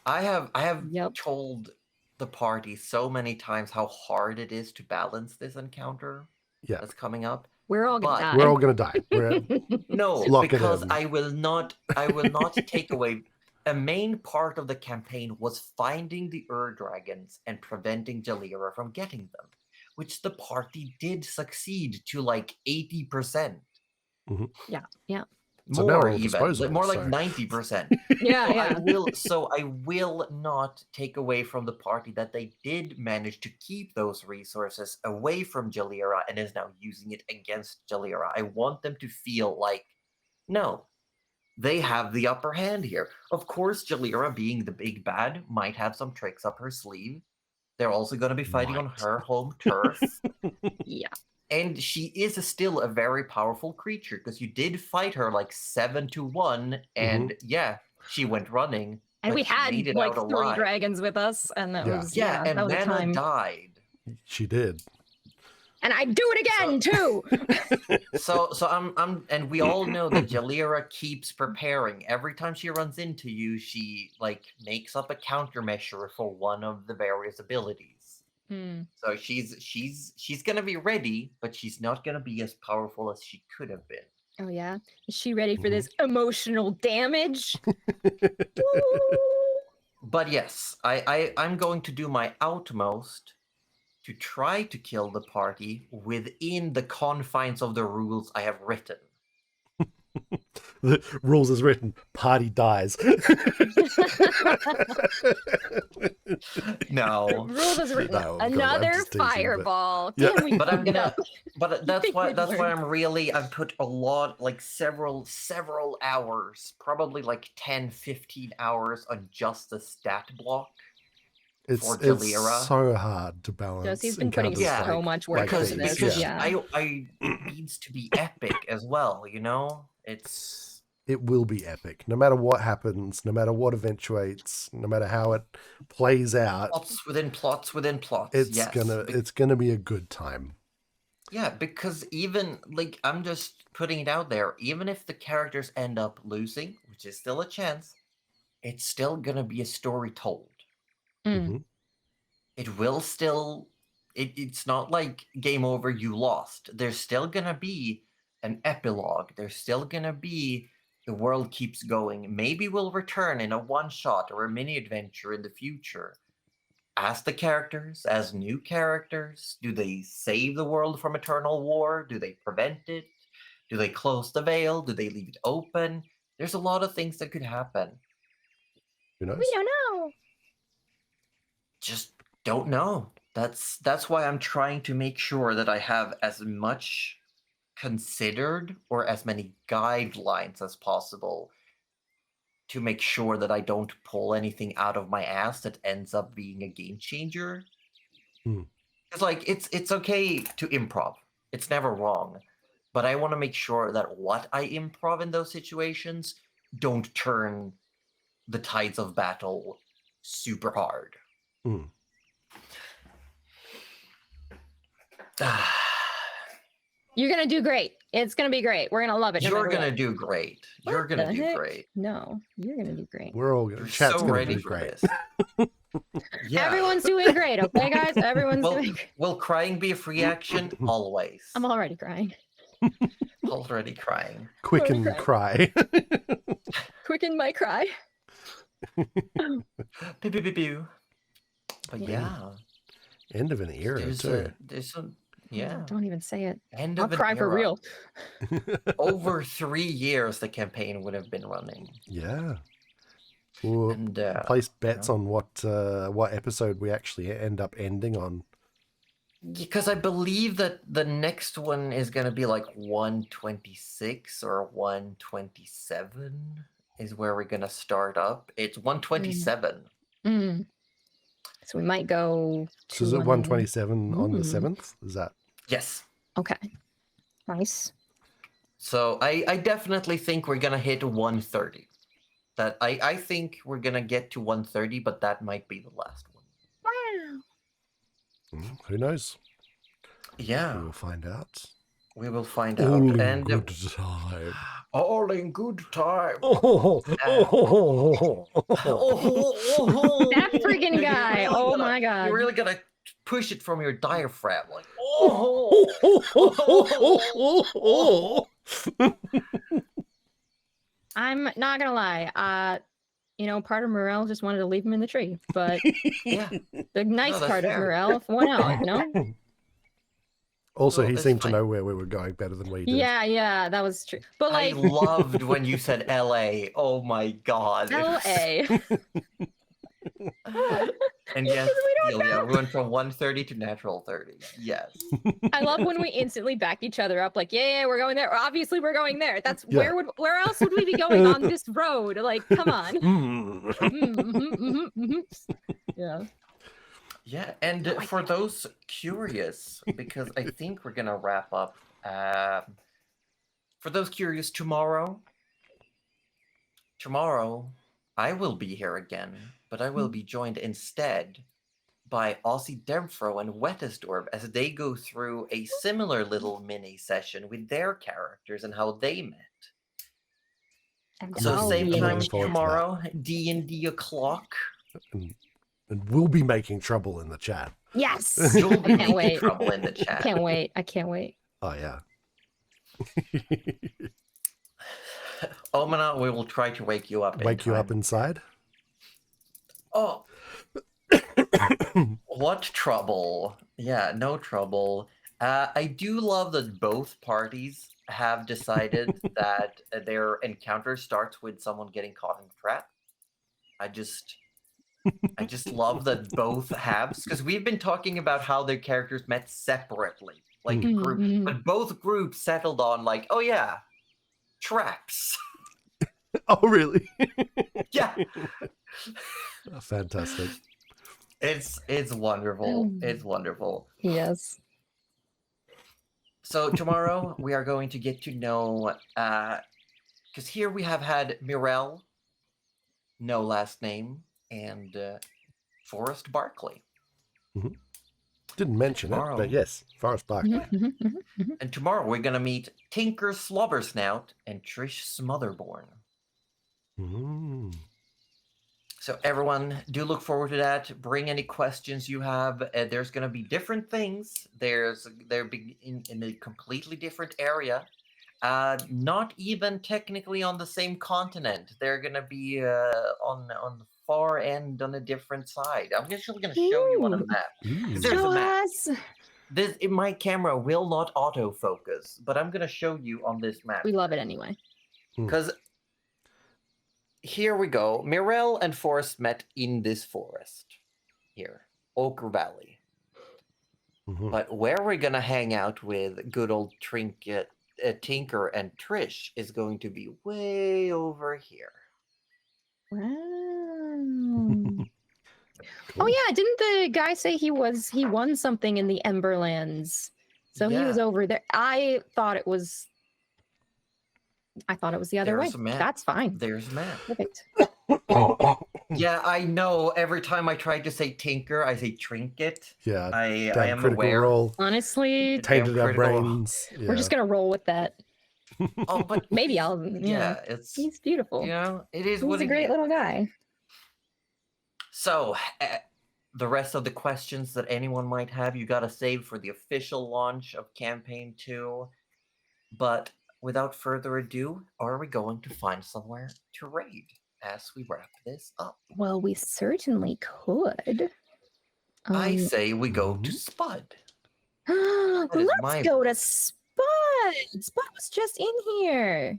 have Yep. told the party so many times how hard it is to balance this encounter Yeah. that's coming up. We're all gonna But die. We're all gonna die. no, Lock it because in. I will not take away. A main part of the campaign was finding the Dragons and preventing Jalira from getting them, which the party did succeed to like 80%. Yeah. So now More we're all even, disposable, more like so- 90%. Yeah. So I will not take away from the party that they did manage to keep those resources away from Jalira and is now using it against Jalira. I want them to feel like, no, they have the upper hand here. Of course, Jalira, being the big bad, might have some tricks up her sleeve. They're also going to be fighting on Might. her home turf. Yeah. And she is still a very powerful creature because you did fight her like 7-1, and yeah, she went running. And but we she had made it like out 3 alive. dragons with us, and that Yeah. was Yeah, and that was a Vanna time. died. She did. And I'd do it again too. So I'm and we all know that Jalira keeps preparing. Every time she runs into you, she like makes up a countermeasure for one of the various abilities. So she's gonna be ready, but she's not gonna be as powerful as she could have been. Oh yeah. Is she ready for this emotional damage? But yes, I'm going to do my utmost to try to kill the party within the confines of the rules I have written. The rules is written, party dies. No, Rule is written. No, of course, I'm Another just teasing, but- fireball. Yeah. Damn, we but I'm fucked it gonna. up. But that's think why we'd that's why learn. I've put a lot, like several hours, probably like 10, 15 hours on just the stat block. It's For Jalira. so hard to balance. Josie's been putting encounters so like- much work like because into these, this. because Yeah. it needs to be epic as well, you know? It's It will be epic, no matter what happens, no matter what eventuates, no matter how it plays out. plots within plots within plots. It's yes. gonna be a good time. Yeah, because even like I'm just putting it out there, even if the characters end up losing, which is still a chance, it's still gonna be a story told. Mm. Mhm. It will still it's not like game over, you lost. There's still gonna be an epilogue. There's still gonna be the world keeps going. Maybe we'll return in a one shot or a mini adventure in the future. As the characters, as new characters, do they save the world from eternal war? Do they prevent it? Do they close the veil? Do they leave it open? There's a lot of things that could happen. Who knows? We don't know. Just don't know. That's why I'm trying to make sure that I have as much considered or as many guidelines as possible to make sure that I don't pull anything out of my ass that ends up being a game changer. Hmm. It's like it's okay to improv. It's never wrong. But I want to make sure that what I improv in those situations don't turn the tides of battle super hard. Hmm. You're gonna do great. It's gonna be great. We're gonna love it. no You're matter gonna what. do great. What You're gonna the do heck? great. No, you're gonna do great. We're all gonna. You're Chat's so gonna ready do for great. this. Yeah. Everyone's doing great, okay, guys? Everyone's Will, doing great. will crying be a free action? Always. I'm already crying. already crying. Quick Already and cry. Quicken my cry. Pew, pew, pew, pew. But Yeah. yeah, End of an era too. there's some yeah. Don't even say it. End I'll of an cry for era. real. Over 3 years, the campaign would have been running, Yeah. We'll and place bets know. on what episode we actually end up ending on. because I believe that the next one is gonna be like 126 or 127 is where we're gonna start up. It's 127. Mm. So we might go. So is it 127 on the 7th? Is that? Yes. Okay. Nice. So I definitely think we're gonna hit 130. That I think we're gonna get to 130, but that might be the last one. Wow. Who knows? Yeah, We will find out. we will find out. All in And good time. all in good time. That freaking guy. Oh my god. You're really gonna push it from your diaphragm, like I'm not gonna lie. Part of Mirelle just wanted to leave him in the tree, but yeah. the nice that's part of fair. Mirelle won out. Also, Well, he it's seemed to fine. know where we were going better than we did. Yeah, that was true. But I like loved when you said L.A. Oh my god. L.A. And yes, We don't Celia, we went from 130 to natural 30. Yes. I love when we instantly back each other up. Like, yeah, we're going there. Obviously, we're going there. That's Yeah. where else would we be going on this road? Like, come on. Mm. Yeah. Yeah, and for those curious, because I think we're gonna wrap up. For those curious, tomorrow I will be here again, but I will be joined instead by Aussie Demfro and Wettisdorp as they go through a similar little mini session with their characters and how they met. And So I'll same be time looking forward to that. tomorrow, D&D o'clock. And we'll be making trouble in the chat. Yes. You'll I be can't making wait. trouble in the chat. Can't wait. I can't wait. Oh, yeah. Omina, we will try to wake you up. in Wake you up time. inside? Oh, what trouble? Yeah, no trouble. I do love that both parties have decided that their encounter starts with someone getting caught in a trap. I just love that both halves, because we've been talking about how their characters met separately, like a group, Mhm. but both groups settled on like, oh yeah, traps. Oh, really? Yeah, Oh, fantastic. it's wonderful. It's wonderful. Yes. So tomorrow we are going to get to know, because here we have had Mirelle, no last name, and Forrest Barkley. Didn't mention it, Tomorrow. but yes, Forest Barkley. Mhm, mhm, mhm. And tomorrow we're gonna meet Tinker Slobbersnout and Trish Smotherborn. Mm. So everyone, do look forward to that. Bring any questions you have. There's gonna be different things. They're in a completely different area. Not even technically on the same continent. They're gonna be on the far end on a different side. I'm just gonna show you on a Ooh. map. Ooh. There's Show a map. us. My camera will not autofocus, but I'm gonna show you on this map. We love it anyway. Because here we go. Mirelle and Forrest met in this forest. Here. Oak Valley. Mhm. But where we're gonna hang out with good old Tinker and Trish is going to be way over here. Wow. Oh Cool. yeah, didn't the guy say he won something in the Emberlands? So he was Yeah. over there. I thought it was the other way. There's a map. That's fine. There's a map. Perfect. Yeah, I know. Every time I try to say Tinker, I say Trinket. Yeah, I damn am critical aware. role. Honestly, Tainted our critical role. brains. we're just gonna roll with that. Oh, but Maybe I'll. yeah, it's He's beautiful. it is He's what a it great is. little guy. So, the rest of the questions that anyone might have, you gotta save for the official launch of Campaign 2. But without further ado, are we going to find somewhere to raid as we wrap this up? Well, we certainly could. I say we go to Mhm. Spud. Let's my go to vote. Spud. Spud was just in here.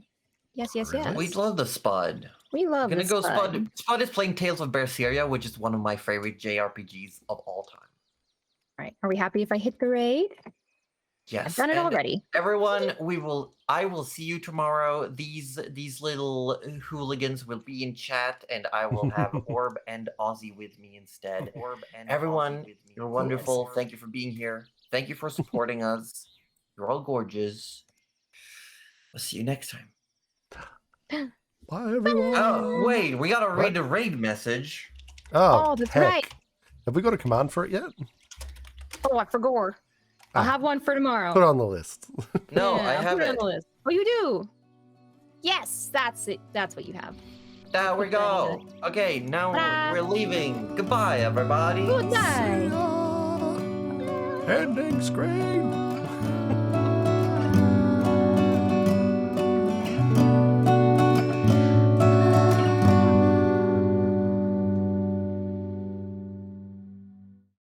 Yes, yes, Really? yes. We love the Spud. We love Gonna the go Spud. Spud. Spud is playing Tales of Berseria, which is one of my favorite JRPGs of all time. All right. Are we happy if I hit the raid? Yes, I've done it and already. everyone, I will see you tomorrow. These little hooligans will be in chat, and I will have Orb and Ozzy with me instead. Everyone, you're wonderful. Thank you for being here. Thank you for supporting us. You're all gorgeous. We'll see you next time. Bye, everyone. Oh, wait, we gotta read What? the raid message. Oh, that's heck. right. Have we got a command for it yet? Oh, I forgot. I'll Ah. have one for tomorrow. Put it on the list. No, Yeah, I I'll have put it on it. the list. Oh, you do. Yes, that's it. That's what you have. There we Put that go. in Okay, now Ta-da. we're leaving. Goodbye, everybody. Good night. Ending screen.